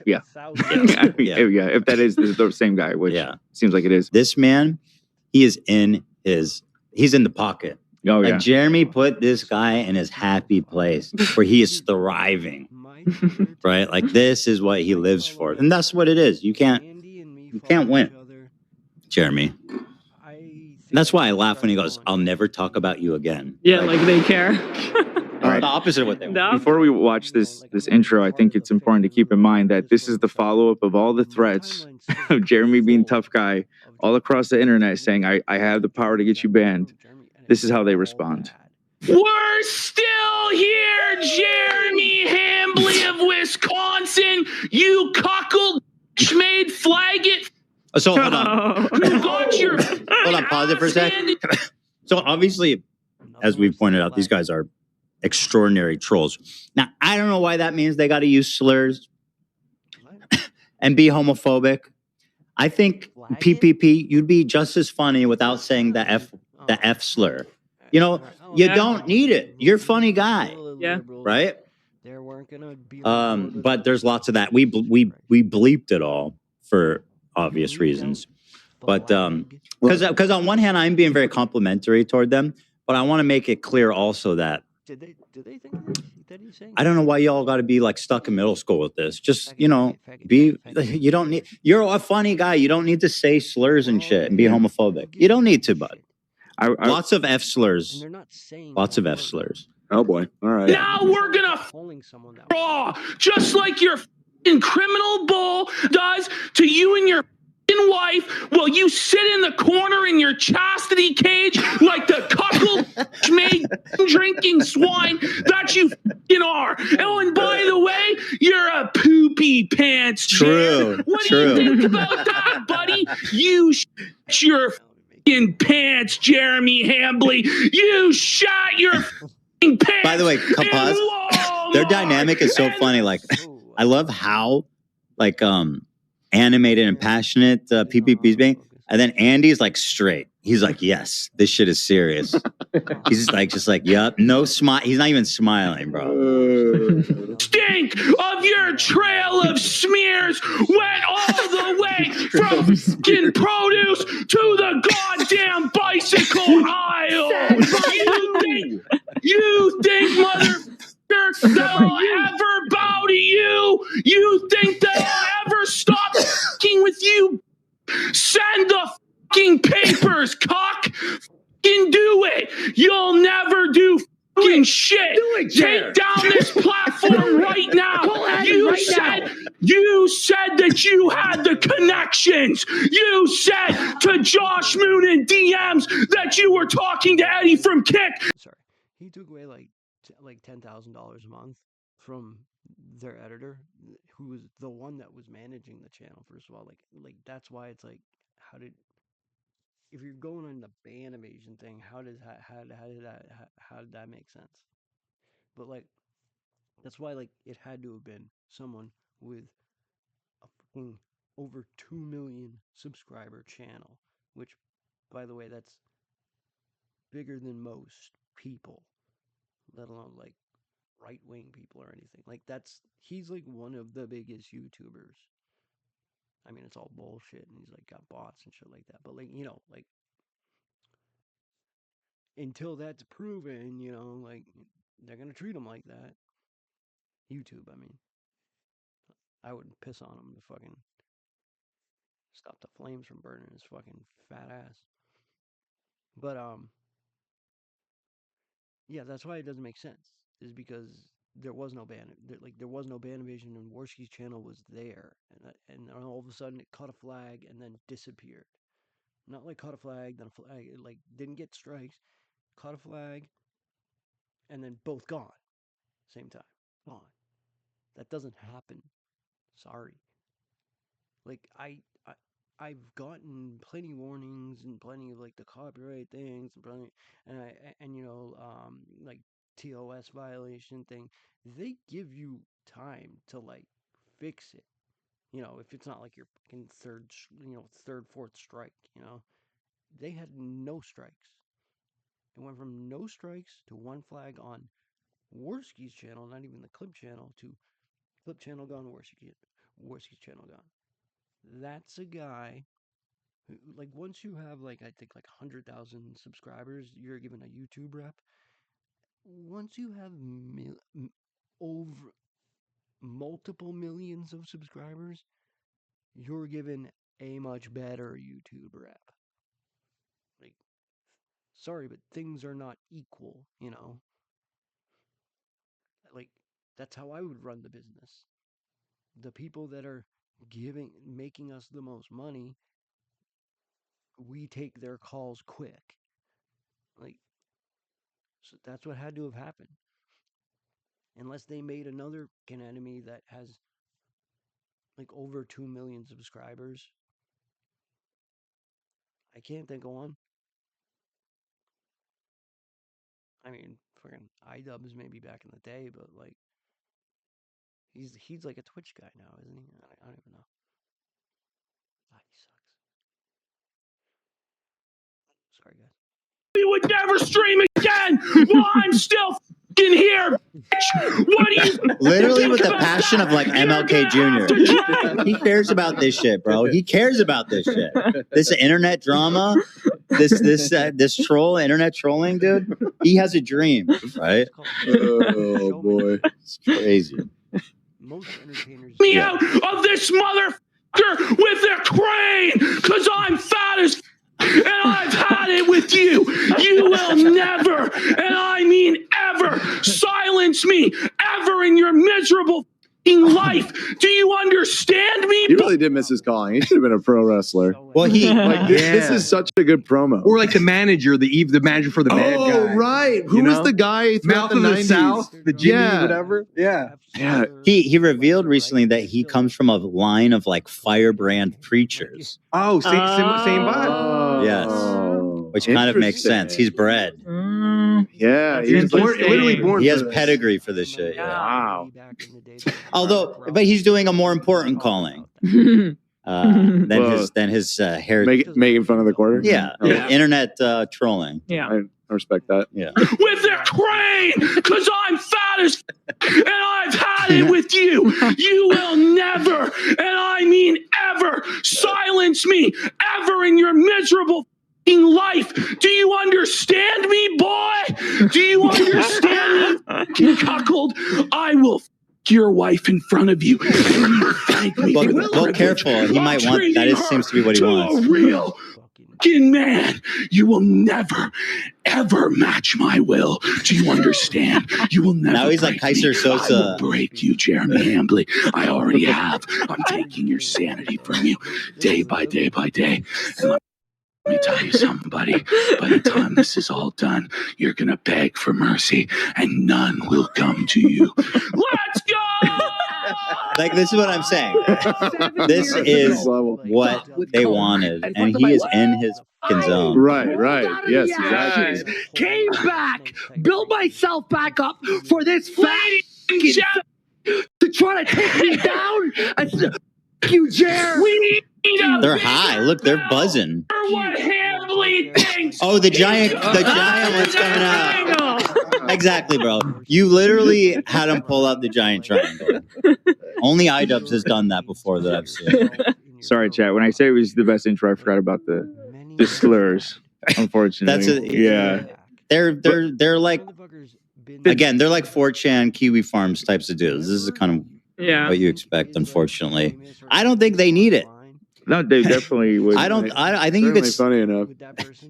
yeah. If that is the same guy, which seems like it is. This man, he's in the pocket. Oh, yeah. Like Jeremy put this guy in his happy place where he is thriving. Right? Like this is what he lives for. And that's what it is. You can't win. Jeremy. That's why I laugh when he goes, "I'll never talk about you again." Yeah, like they care. All right. The opposite of what they want. Before we watch this intro, I think it's important to keep in mind that this is the follow-up of all the threats of Jeremy being tough guy all across the internet saying, I have the power to get you banned. This is how they respond. We're still here, Jeremy Hambley of Wisconsin. You cuckold made FLAGGIT. So hold on. You got your Hold on, pause it for a second. So obviously, as we've pointed out, these guys are extraordinary trolls. Now, I don't know why that means they got to use slurs and be homophobic. I think PPP, you'd be just as funny without saying the F slur. You know, you don't need it. You're a funny guy. Yeah. Right? But there's lots of that. We bleeped it all for obvious reasons. But because on one hand, I'm being very complimentary toward them, but I want to make it clear also that I don't know why y'all got to be like stuck in middle school with this. Just, you know, you're a funny guy. You don't need to say slurs and shit and be homophobic. You don't need to, bud. Lots of F slurs. Lots of F slurs. Oh boy. All right. Now we're gonna draw just like your criminal bull does to you and your wife while you sit in the corner in your chastity cage like the cuckold made drinking swine that you are. Oh, and by the way, you're a poopy pants. True. What do you think about that, buddy? You your pants, Jeremy Hambley. You shot your pants. By the way, pause. Their dynamic is so funny. Like, I love how, like, animated and passionate PPP's being, and then Andy's like straight. He's like, yes, this shit is serious. He's just like, yep, no smile. He's not even smiling, bro. Stink of your trail of smears went all the way from fucking produce to the goddamn bicycle aisle. You think, motherfucker, they'll ever bow to you? You think they'll ever stop fucking with you? Send the fucking papers, cock. Fucking do it. You'll never do fucking shit. Take down this platform right now. You said that you had the connections. You said to Josh Moon in DMs that you were talking to Eddie from Kick. Sorry, he took away like $10,000 a month from their editor, who was the one that was managing the channel. First of all, like that's why it's like, how did, if you're going on the ban evasion thing, how did that make sense? But like, that's why like it had to have been someone with a fucking over 2 million subscriber channel, which, by the way, that's bigger than most people, let alone like right-wing people or anything. Like he's like one of the biggest YouTubers. I mean, it's all bullshit, and he's like got bots and shit like that. But like, like until that's proven, like they're gonna treat him like that. YouTube, I mean, I wouldn't piss on him to fucking stop the flames from burning his fucking fat ass. But yeah, that's why it doesn't make sense. Is because there was no ban, there was no ban evasion, and Worski's channel was there, and all of a sudden it caught a flag and then disappeared. Not like caught a flag, then a flag, it like didn't get strikes, caught a flag, and then both gone, same time, gone. That doesn't happen. Sorry. Like I've gotten plenty warnings and plenty of like the copyright things and plenty, like TOS violation thing. They give you time to like fix it. If it's not like your fucking third, fourth strike. They had no strikes. It went from no strikes to one flag on Worski's channel, not even the Clip channel, to Clip channel gone, Worski's channel gone. That's a guy who, like, once you have like I think like 100,000 subscribers, you're given a YouTube rep. Once you have over multiple millions of subscribers, you're given a much better YouTube rep. Like, sorry, but things are not equal, Like, that's how I would run the business. The people that are making us the most money, we take their calls quick. Like, so that's what had to have happened. Unless they made another enemy that has like over 2 million subscribers. I can't think of one. I mean, fucking iDubbbz maybe back in the day, but like he's like a Twitch guy now, isn't he? I don't even know. Ah, he sucks. Sorry, guys. We would never stream again while I'm still fucking here, bitch. What do you Literally with the passion of like MLK Jr. He cares about this shit, bro. He cares about this shit. This internet drama, this troll, internet trolling, dude. He has a dream, right? Oh boy, it's crazy. Most entertainers me out of this motherfucker with a crane, because I'm fat as and I've had it with you. You will never, and I mean ever, silence me ever in your miserable life. Do you understand me? He really did miss his calling. He should have been a pro wrestler. Well, he like this is such a good promo. Or like the manager, the manager for the bad guy. Oh, right. Who was the guy Mouth of the South, the Jimmy, whatever. Yeah. Yeah. He revealed recently that he comes from a line of like firebrand preachers. Oh, same vibe. Yes. Which kind of makes sense. He's bred. Yeah, he's literally born. He has pedigree for this shit. Yeah. Wow. Although, but he's doing a more important calling. than his hair. Making fun of the quarter. Yeah, internet trolling. Yeah, I respect that. Yeah. With their crane, because I'm fat as and I've had it with you. You will never, and I mean ever, silence me ever in your miserable life. Do you understand me, boy? Do you understand me, you cuckold? I will your wife in front of you. And you thank me for the Well, careful. He might want that. It seems to be what he wants. A real fucking man. You will never, ever match my will. Do you understand? You will never. Now he's like Kaiser Sosa. I will break you, Jeremy Hambley. I already have. I'm taking your sanity from you day by day by day. And let me tell you something, buddy. By the time this is all done, you're going to beg for mercy and none will come to you. Let's go! Like, this is what I'm saying. This is what they wanted, and he is in his fucking zone. Right. Yes, exactly. Came back, built myself back up for this fat to try to take me down. You, Jer. They're high. Look, they're buzzing. What Hambley thinks. Oh, the giant one's coming out. Exactly, bro. You literally had him pull out the giant triangle. Only iDubbbz has done that before that I've seen. Sorry, chat. When I say it was the best intro, I forgot about the slurs. Unfortunately, yeah. They're like, again, they're like 4chan Kiwi Farms types of dudes. This is kind of what you expect. Unfortunately, I don't think they need it. No, they definitely would. I think you could. Funny enough.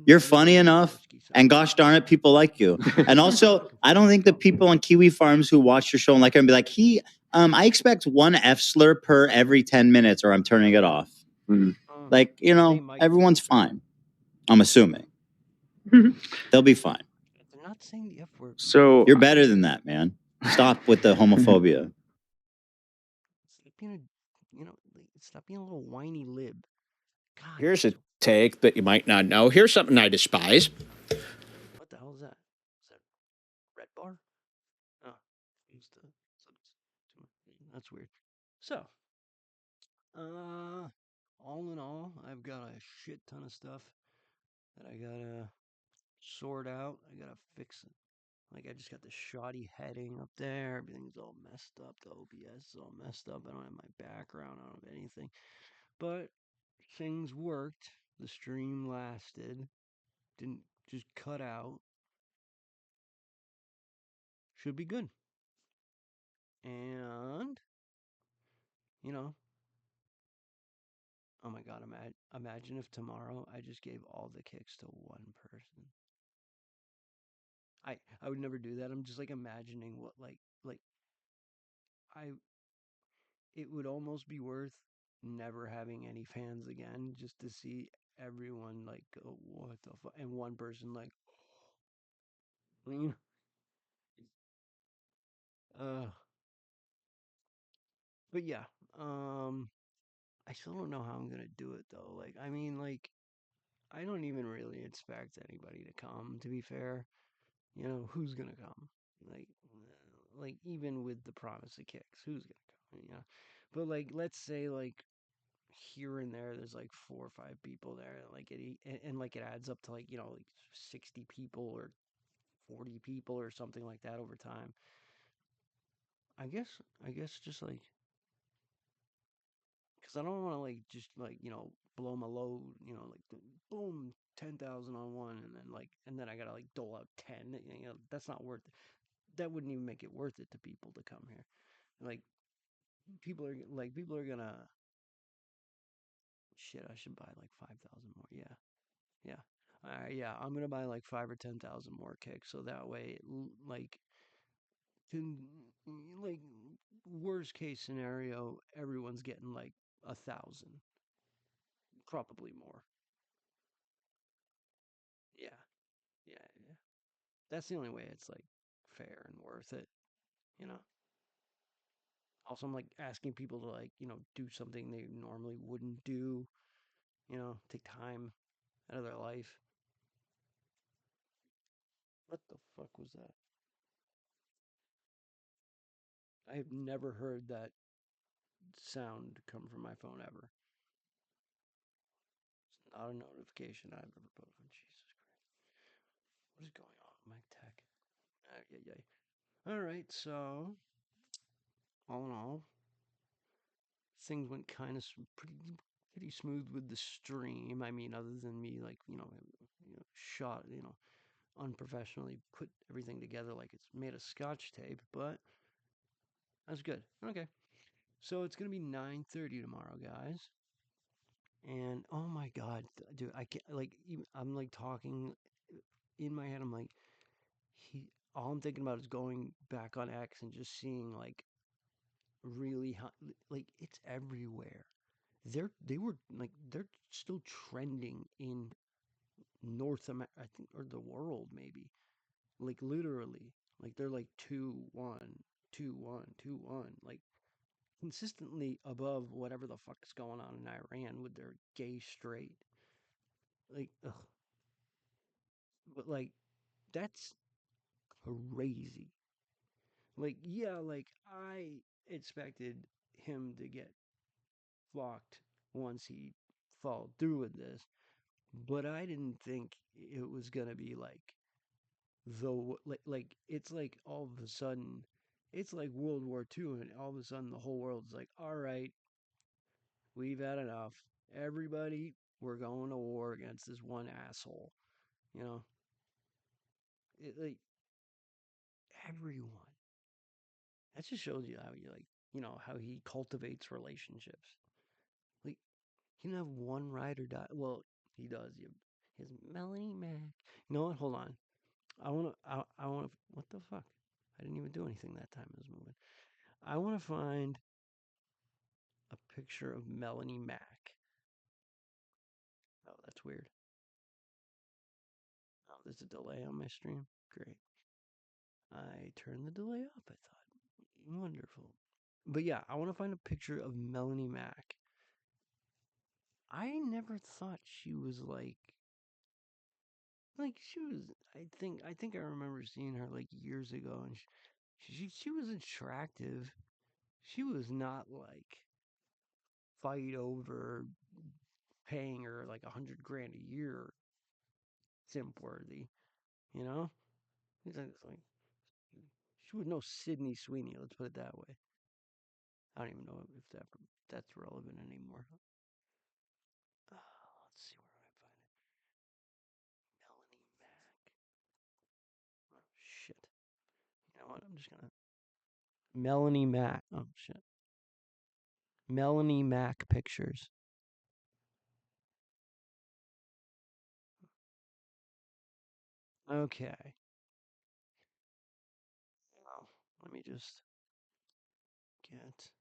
You're funny enough, and gosh darn it, people like you. And also, I don't think the people on Kiwi Farms who watch your show and like it and be like, I expect one F slur per every 10 minutes, or I'm turning it off. Mm-hmm. Like, everyone's fine. I'm assuming they'll be fine. So you're better than that, man. Stop with the homophobia. Stop being a little whiny lib. God. Here's a take that you might not know. Here's something I despise. What the hell is that? Is that Red Bar? Oh, that's weird. So, all in all, I've got a shit ton of stuff that I gotta sort out. I gotta fix it. Like, I just got the shoddy heading up there. Everything's all messed up. The OBS is all messed up. I don't have my background. I don't have anything. But things worked. The stream lasted. Didn't just cut out. Should be good. And, oh my God, imagine if tomorrow I just gave all the kicks to one person. I would never do that. I'm just like imagining what it would almost be worth never having any fans again just to see everyone like go, what the fuck, and one person like, but yeah, I still don't know how I'm gonna do it though. Like, I mean, like, I don't even really expect anybody to come, to be fair. Who's gonna come? Like even with the promise of kicks, who's gonna come? But like, let's say like here and there's like 4 or 5 people there, like and like it adds up to like like 60 people or 40 people or something like that over time. I guess just like, because I don't want to like just like blow my load, like boom 10,000 on one, and then I gotta like dole out 10. That's not worth it. That wouldn't even make it worth it to people to come here. Like people are gonna shit. I should buy like 5,000 more. Yeah. I'm gonna buy like 5 or 10,000 more kicks, so that way, like, can like worst case scenario, everyone's getting like 1,000, probably more. Yeah. That's the only way it's like fair and worth it. Also, I'm like asking people to like do something they normally wouldn't do. Take time out of their life. What the fuck was that? I have never heard that sound come from my phone ever. Not a notification I've ever put on. Jesus Christ. What is going on, Mike Tech? All right, so all in all, things went kind of pretty smooth with the stream. I mean, other than me, like shot, unprofessionally put everything together like it's made of scotch tape, but that's good. Okay, so it's gonna be 9:30 tomorrow, guys. And oh my god, dude, I can't I'm like talking in my head. I'm like, all I'm thinking about is going back on X and just seeing like really like it's everywhere. They're still trending in North America, I think, or the world maybe. Like literally, like they're like 2-1, 2-1, 2-1, like consistently above whatever the fuck's going on in Iran with their gay straight. Like, ugh. But like, that's crazy. Like, yeah, like I expected him to get fucked once he followed through with this, but I didn't think it was gonna be like like it's like all of a sudden it's like World War II, and all of a sudden the whole world's like, all right, we've had enough. Everybody, we're going to war against this one asshole. You know, like everyone. That just shows you how you like, how he cultivates relationships. Like he doesn't have one ride or die. Well, he does. His Melanie Mac. You know what? Hold on. I want to. What the fuck? I didn't even do anything that time I was moving. I want to find a picture of Melanie Mac. Oh, that's weird. Oh, there's a delay on my stream. Great. I turned the delay up, I thought. Wonderful. But yeah, I want to find a picture of Melanie Mac. I never thought she was like she was. I think I remember seeing her like years ago, and she was attractive. She was not like fight over paying her like $100,000 a year simp worthy, you know? It's like she was no Sydney Sweeney. Let's put it that way. I don't even know if that's relevant anymore. Let's see where I find it. Melanie Mac. Oh shit. You know what? I'm just gonna Melanie Mac. Oh shit. Melanie Mac pictures. Okay. Well, let me just get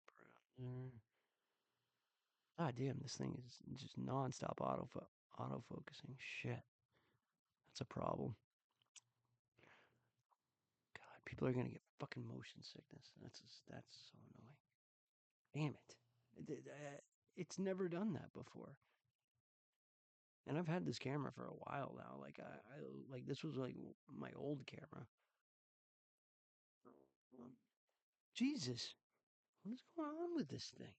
browser. Ah, damn, this thing is just nonstop autofocusing. Shit. That's a problem. God, people are gonna get fucking motion sickness. That's so annoying. Damn it. It's never done that before. And I've had this camera for a while now. Like I like this was like my old camera. Jesus, what is going on with this thing?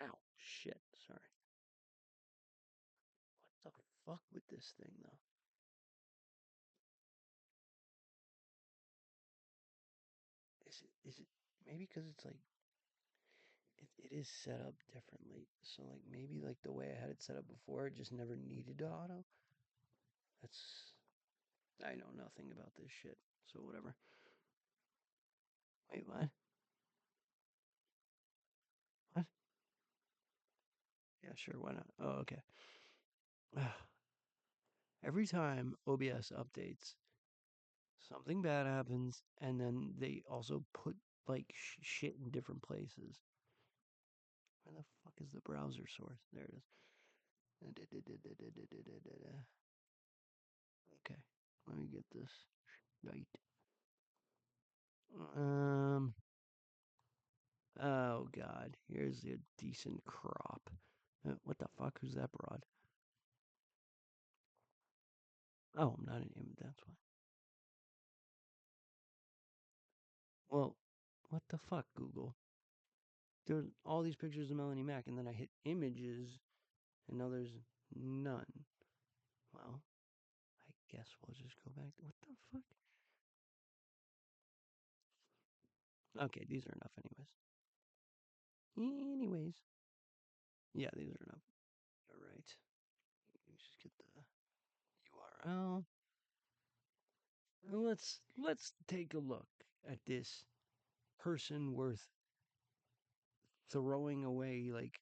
Ow, shit. Sorry. What the fuck with this thing though? Is it maybe because it's like it is set up differently. So like maybe like the way I had it set up before, it just never needed to auto. That's I know nothing about this shit. So whatever. Wait, what? What? Yeah, sure, why not? Oh, okay. Every time OBS updates, something bad happens, and then they also put like shit in different places. Where the fuck is the browser source? There it is. Okay, let me get this right. Oh god, here's a decent crop. What the fuck? Who's that broad? Oh, I'm not an image. That's why. Well, What the fuck, Google? There's all these pictures of Melanie Mac, and then I hit images, and now there's none. Well, I guess we'll just go back. What the fuck? Okay, these are enough, anyways. Yeah, these are enough. All right. Let me just get the URL. And let's take a look at this person worth throwing away like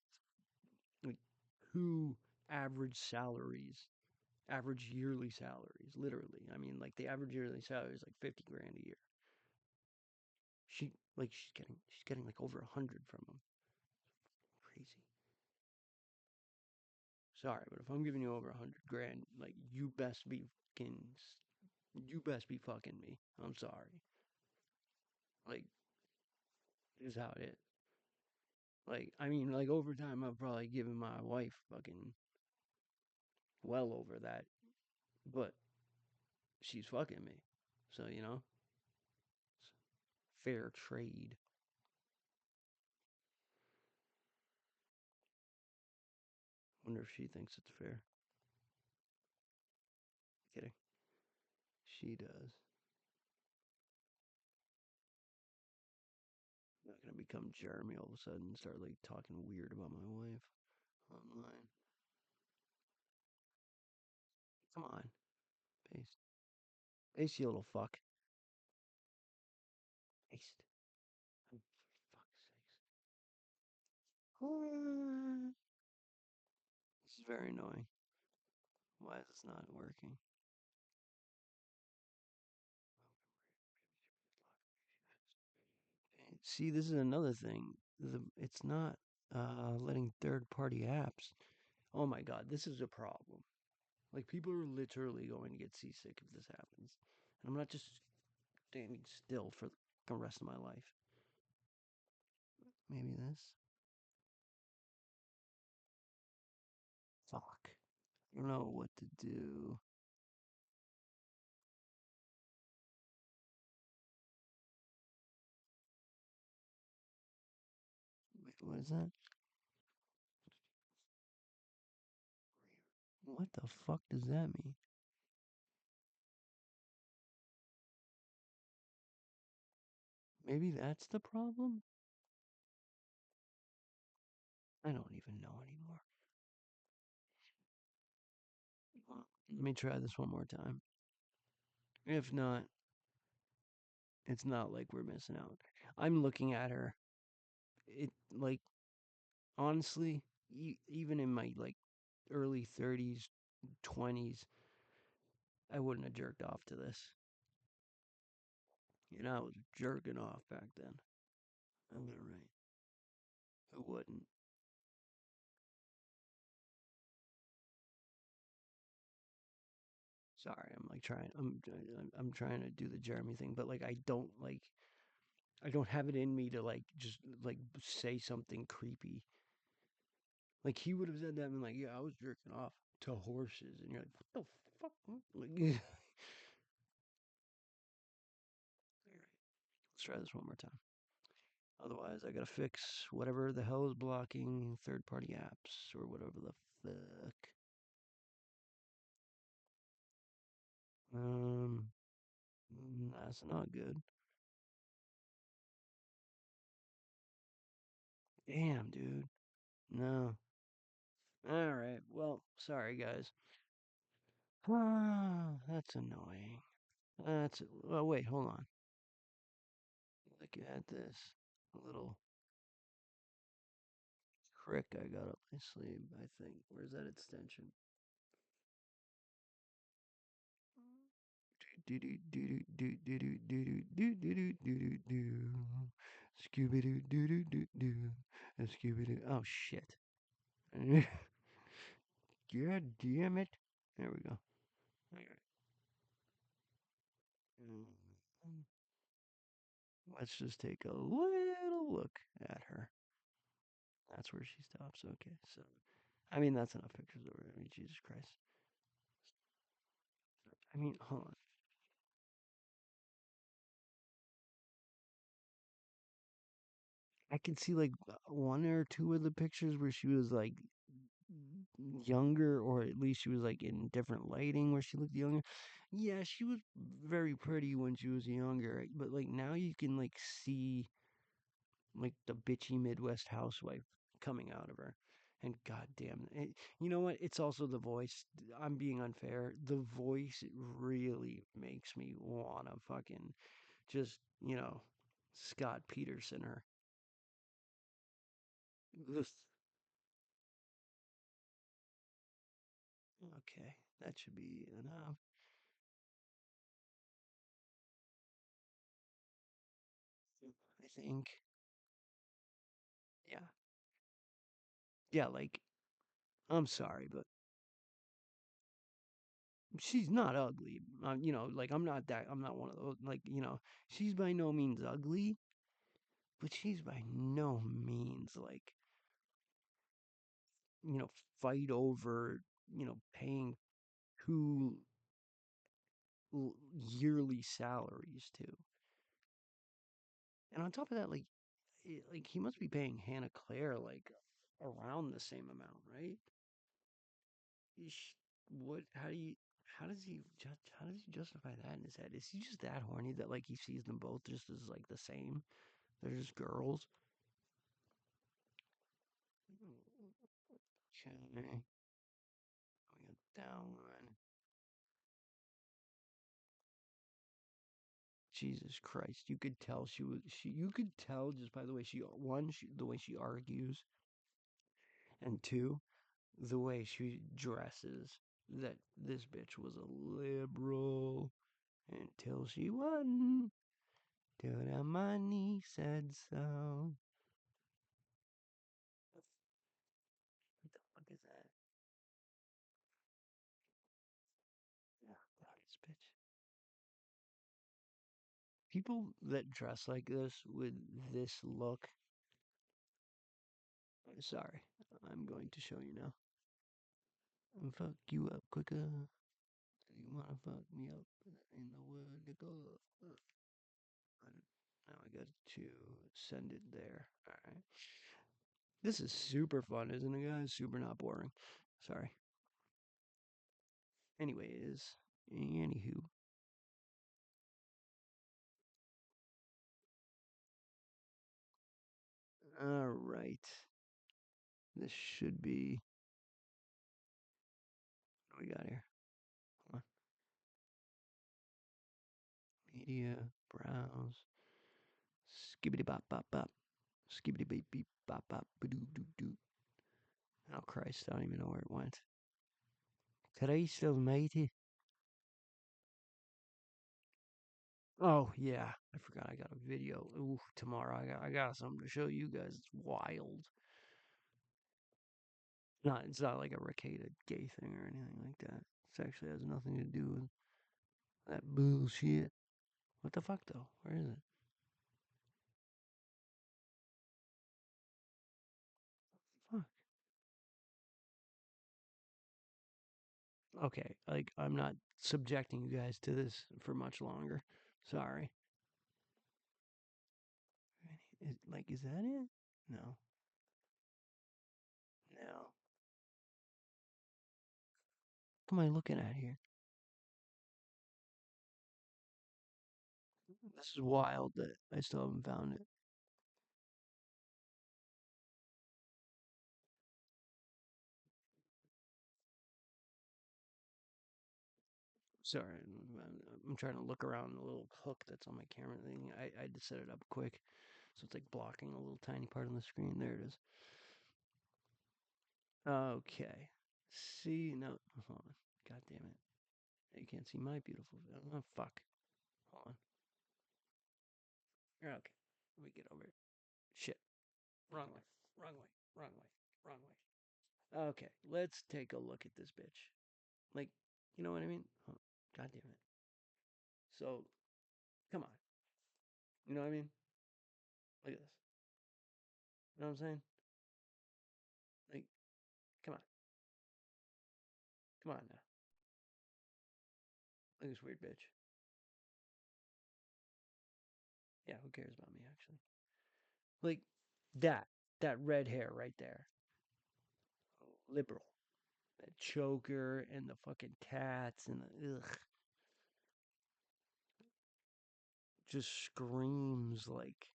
2 average salaries, average yearly salaries, literally. I mean, like the average yearly salary is like 50 grand a year. She's getting like over 100 from him. Crazy. Sorry, but if I'm giving you over 100 grand, like you best be fucking me. I'm sorry. Like, this is how it is. Like, I mean, like over time, I've probably given my wife fucking well over that, but she's fucking me. So, fair trade. Wonder if she thinks it's fair. Kidding. She does. I'm not gonna become Jeremy all of a sudden and start like talking weird about my wife online. Come on. Paste. Paste, you little fuck. Paste. Oh, for fuck's sakes. This is very annoying. Why is this not working? See, this is another thing. It's not letting third-party apps. Oh my god, this is a problem. Like, people are literally going to get seasick if this happens. And I'm not just standing still for the rest of my life. Maybe this? Fuck. I don't know what to do. Wait, what is that? What the fuck does that mean? Maybe that's the problem? I don't even know anymore. Let me try this one more time. If not, it's not like we're missing out. I'm looking at her. It, like, honestly, even in my, like, early 30s, 20s, I wouldn't have jerked off to this. I was jerking off back then. I'm right. Who wouldn't? Sorry, I'm like trying. I'm trying to do the Jeremy thing, but like I don't have it in me to like just like say something creepy. Like he would have said that and been like, yeah, I was jerking off to horses, and you're like, what the fuck? Like, let's try this one more time. Otherwise, I gotta fix whatever the hell is blocking third-party apps or whatever the fuck. That's not good. Damn, dude. No. All right. Well, sorry, guys. That's annoying. Oh, wait, hold on. Look at this little trick I got up my sleeve, I think. Where's that extension? Scooby doo doo doo doo doo. Scooby doo. Oh shit. God damn it. There we go. Alright. Let's just take a little look at her. That's where she stops. Okay, so I mean that's enough pictures of her. I mean, Jesus Christ. I mean, hold on. I could see like one or two of the pictures where she was like younger, or at least she was like in different lighting where she looked younger. Yeah, she was very pretty when she was younger, but like now you can like see like the bitchy Midwest housewife coming out of her. And goddamn, you know what? It's also the voice. I'm being unfair. The voice really makes me wanna fucking just, Scott Peterson her. Ugh. Okay, that should be enough. I think. Yeah. Yeah, like, I'm sorry, but she's not ugly. Like, I'm not one of those, like, she's by no means ugly, but she's by no means, like, fight over, paying two yearly salaries to. And on top of that, like he must be paying Hannah Claire like around the same amount, right? What? How does he justify that in his head? Is he just that horny that like he sees them both just as like the same? They're just girls. Okay. We got that one. Jesus Christ! You could tell she was. You could tell just by the way the way she argues, and two, the way she dresses, that this bitch was a liberal until she wasn't. Till the money said so. What the fuck is that? Yeah, this bitch. People that dress like this with this look. Sorry, I'm going to show you now. And fuck you up quicker. You wanna fuck me up in the wood to go. Now I got to send it there. Alright. This is super fun, isn't it, guys? Super not boring. Sorry. Anywho. Alright. This should be. What do we got here? Hold on. Media, browse. Skibbity bop bop bop. Skibbity beep beep bop bop ba doo doo doo. Oh Christ, I don't even know where it went. Christ almighty. Oh yeah, I forgot I got a video. Ooh, tomorrow I got something to show you guys. It's wild. It's not like a Rekeita gay thing or anything like that. It actually has nothing to do with that bullshit. What the fuck though? Where is it? Fuck. Okay, like I'm not subjecting you guys to this for much longer. Sorry. Is that it? No. No. What am I looking at here? This is wild that I still haven't found it. Sorry, I'm trying to look around the little hook that's on my camera thing. I had to set it up quick, so it's like blocking a little tiny part on the screen. There it is. Okay. See, no, hold on. God damn it. You can't see my beautiful. Oh, fuck. Hold on. Okay. Let me get over it. Shit. Wrong way. Wrong way. Wrong way. Wrong way. Okay. Let's take a look at this bitch. Like, you know what I mean? Oh, God damn it. So, come on. You know what I mean? Look at this. You know what I'm saying? Like, come on. Come on now. Look at this weird bitch. Yeah, who cares about me, actually? Like, That red hair right there. Liberal. That choker and the fucking tats and the ugh. Just screams like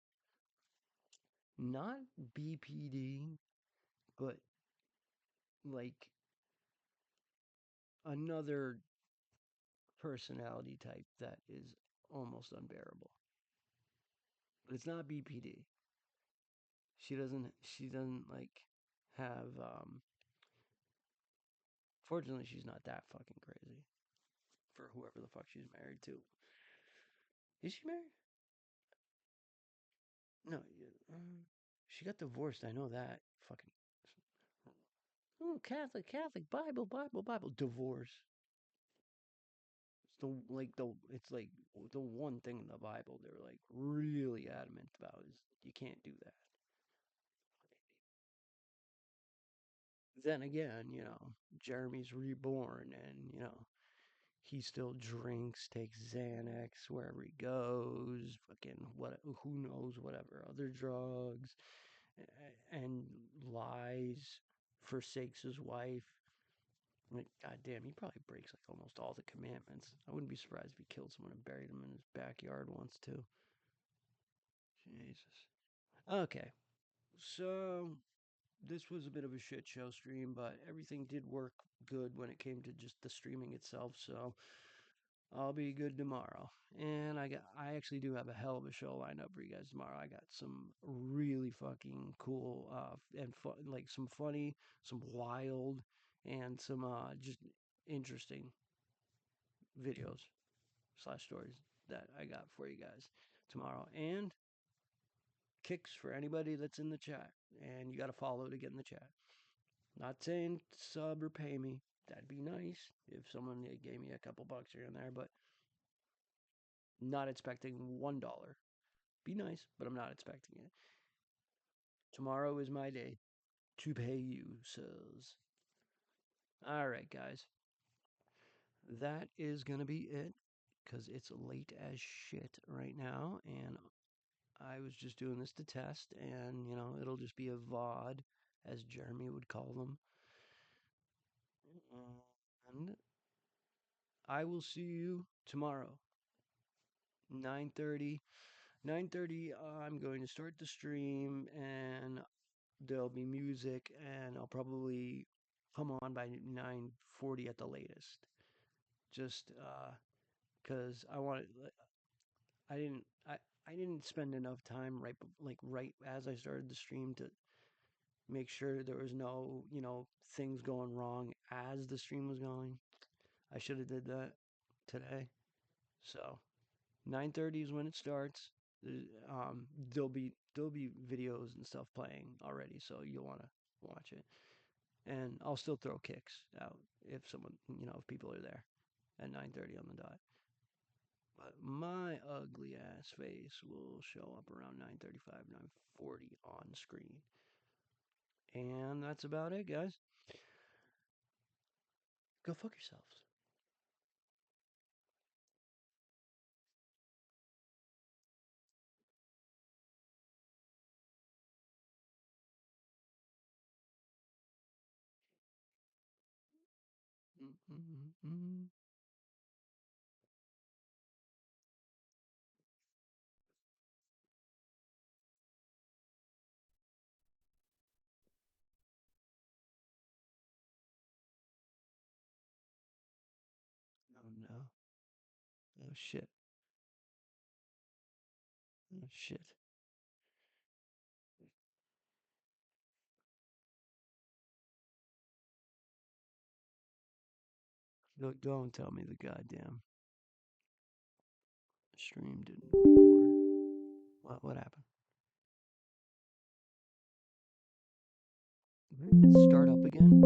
not BPD, but like another personality type that is almost unbearable. But it's not BPD. She doesn't like have fortunately she's not that fucking crazy for whoever the fuck she's married to. Is she married? No, she got divorced. I know that. Fucking Catholic, Bible, divorce. It's like the one thing in the Bible they're like really adamant about is you can't do that. Then again, Jeremy's reborn and he still drinks, takes Xanax wherever he goes, fucking who knows, whatever, other drugs, and lies, forsakes his wife. Like, goddamn, he probably breaks like almost all the commandments. I wouldn't be surprised if he killed someone and buried him in his backyard once too. Jesus. Okay, so this was a bit of a shit show stream, but everything did work good when it came to just the streaming itself. So I'll be good tomorrow. And I actually do have a hell of a show lined up for you guys tomorrow. I got some really fucking cool and fun, like some funny, some wild, and some just interesting videos / stories that I got for you guys tomorrow. And kicks for anybody that's in the chat. And you got to follow to get in the chat. Not saying sub or pay me. That'd be nice if someone gave me a couple bucks here and there, but not expecting $1. Be nice, but I'm not expecting it. Tomorrow is my day to pay you, sirs. All right, guys. That is going to be it because it's late as shit right now. And I was just doing this to test. And, it'll just be a VOD, as Jeremy would call them. And I will see you tomorrow. 9:30. 9:30, I'm going to start the stream and there'll be music and I'll probably come on by 9:40 at the latest. Just cuz I didn't spend enough time right as I started the stream to make sure there was no, things going wrong as the stream was going. I should have did that today. So 9:30 is when it starts. There'll be videos and stuff playing already, so you'll want to watch it. And I'll still throw kicks out if someone, if people are there at 9:30 on the dot. But my ugly ass face will show up around 9:35, 9:40 on screen. And that's about it, guys. Go fuck yourselves. Mm-hmm. Oh no. Oh shit. Oh shit. Don't tell me the goddamn stream didn't record. What happened? Did it start up again?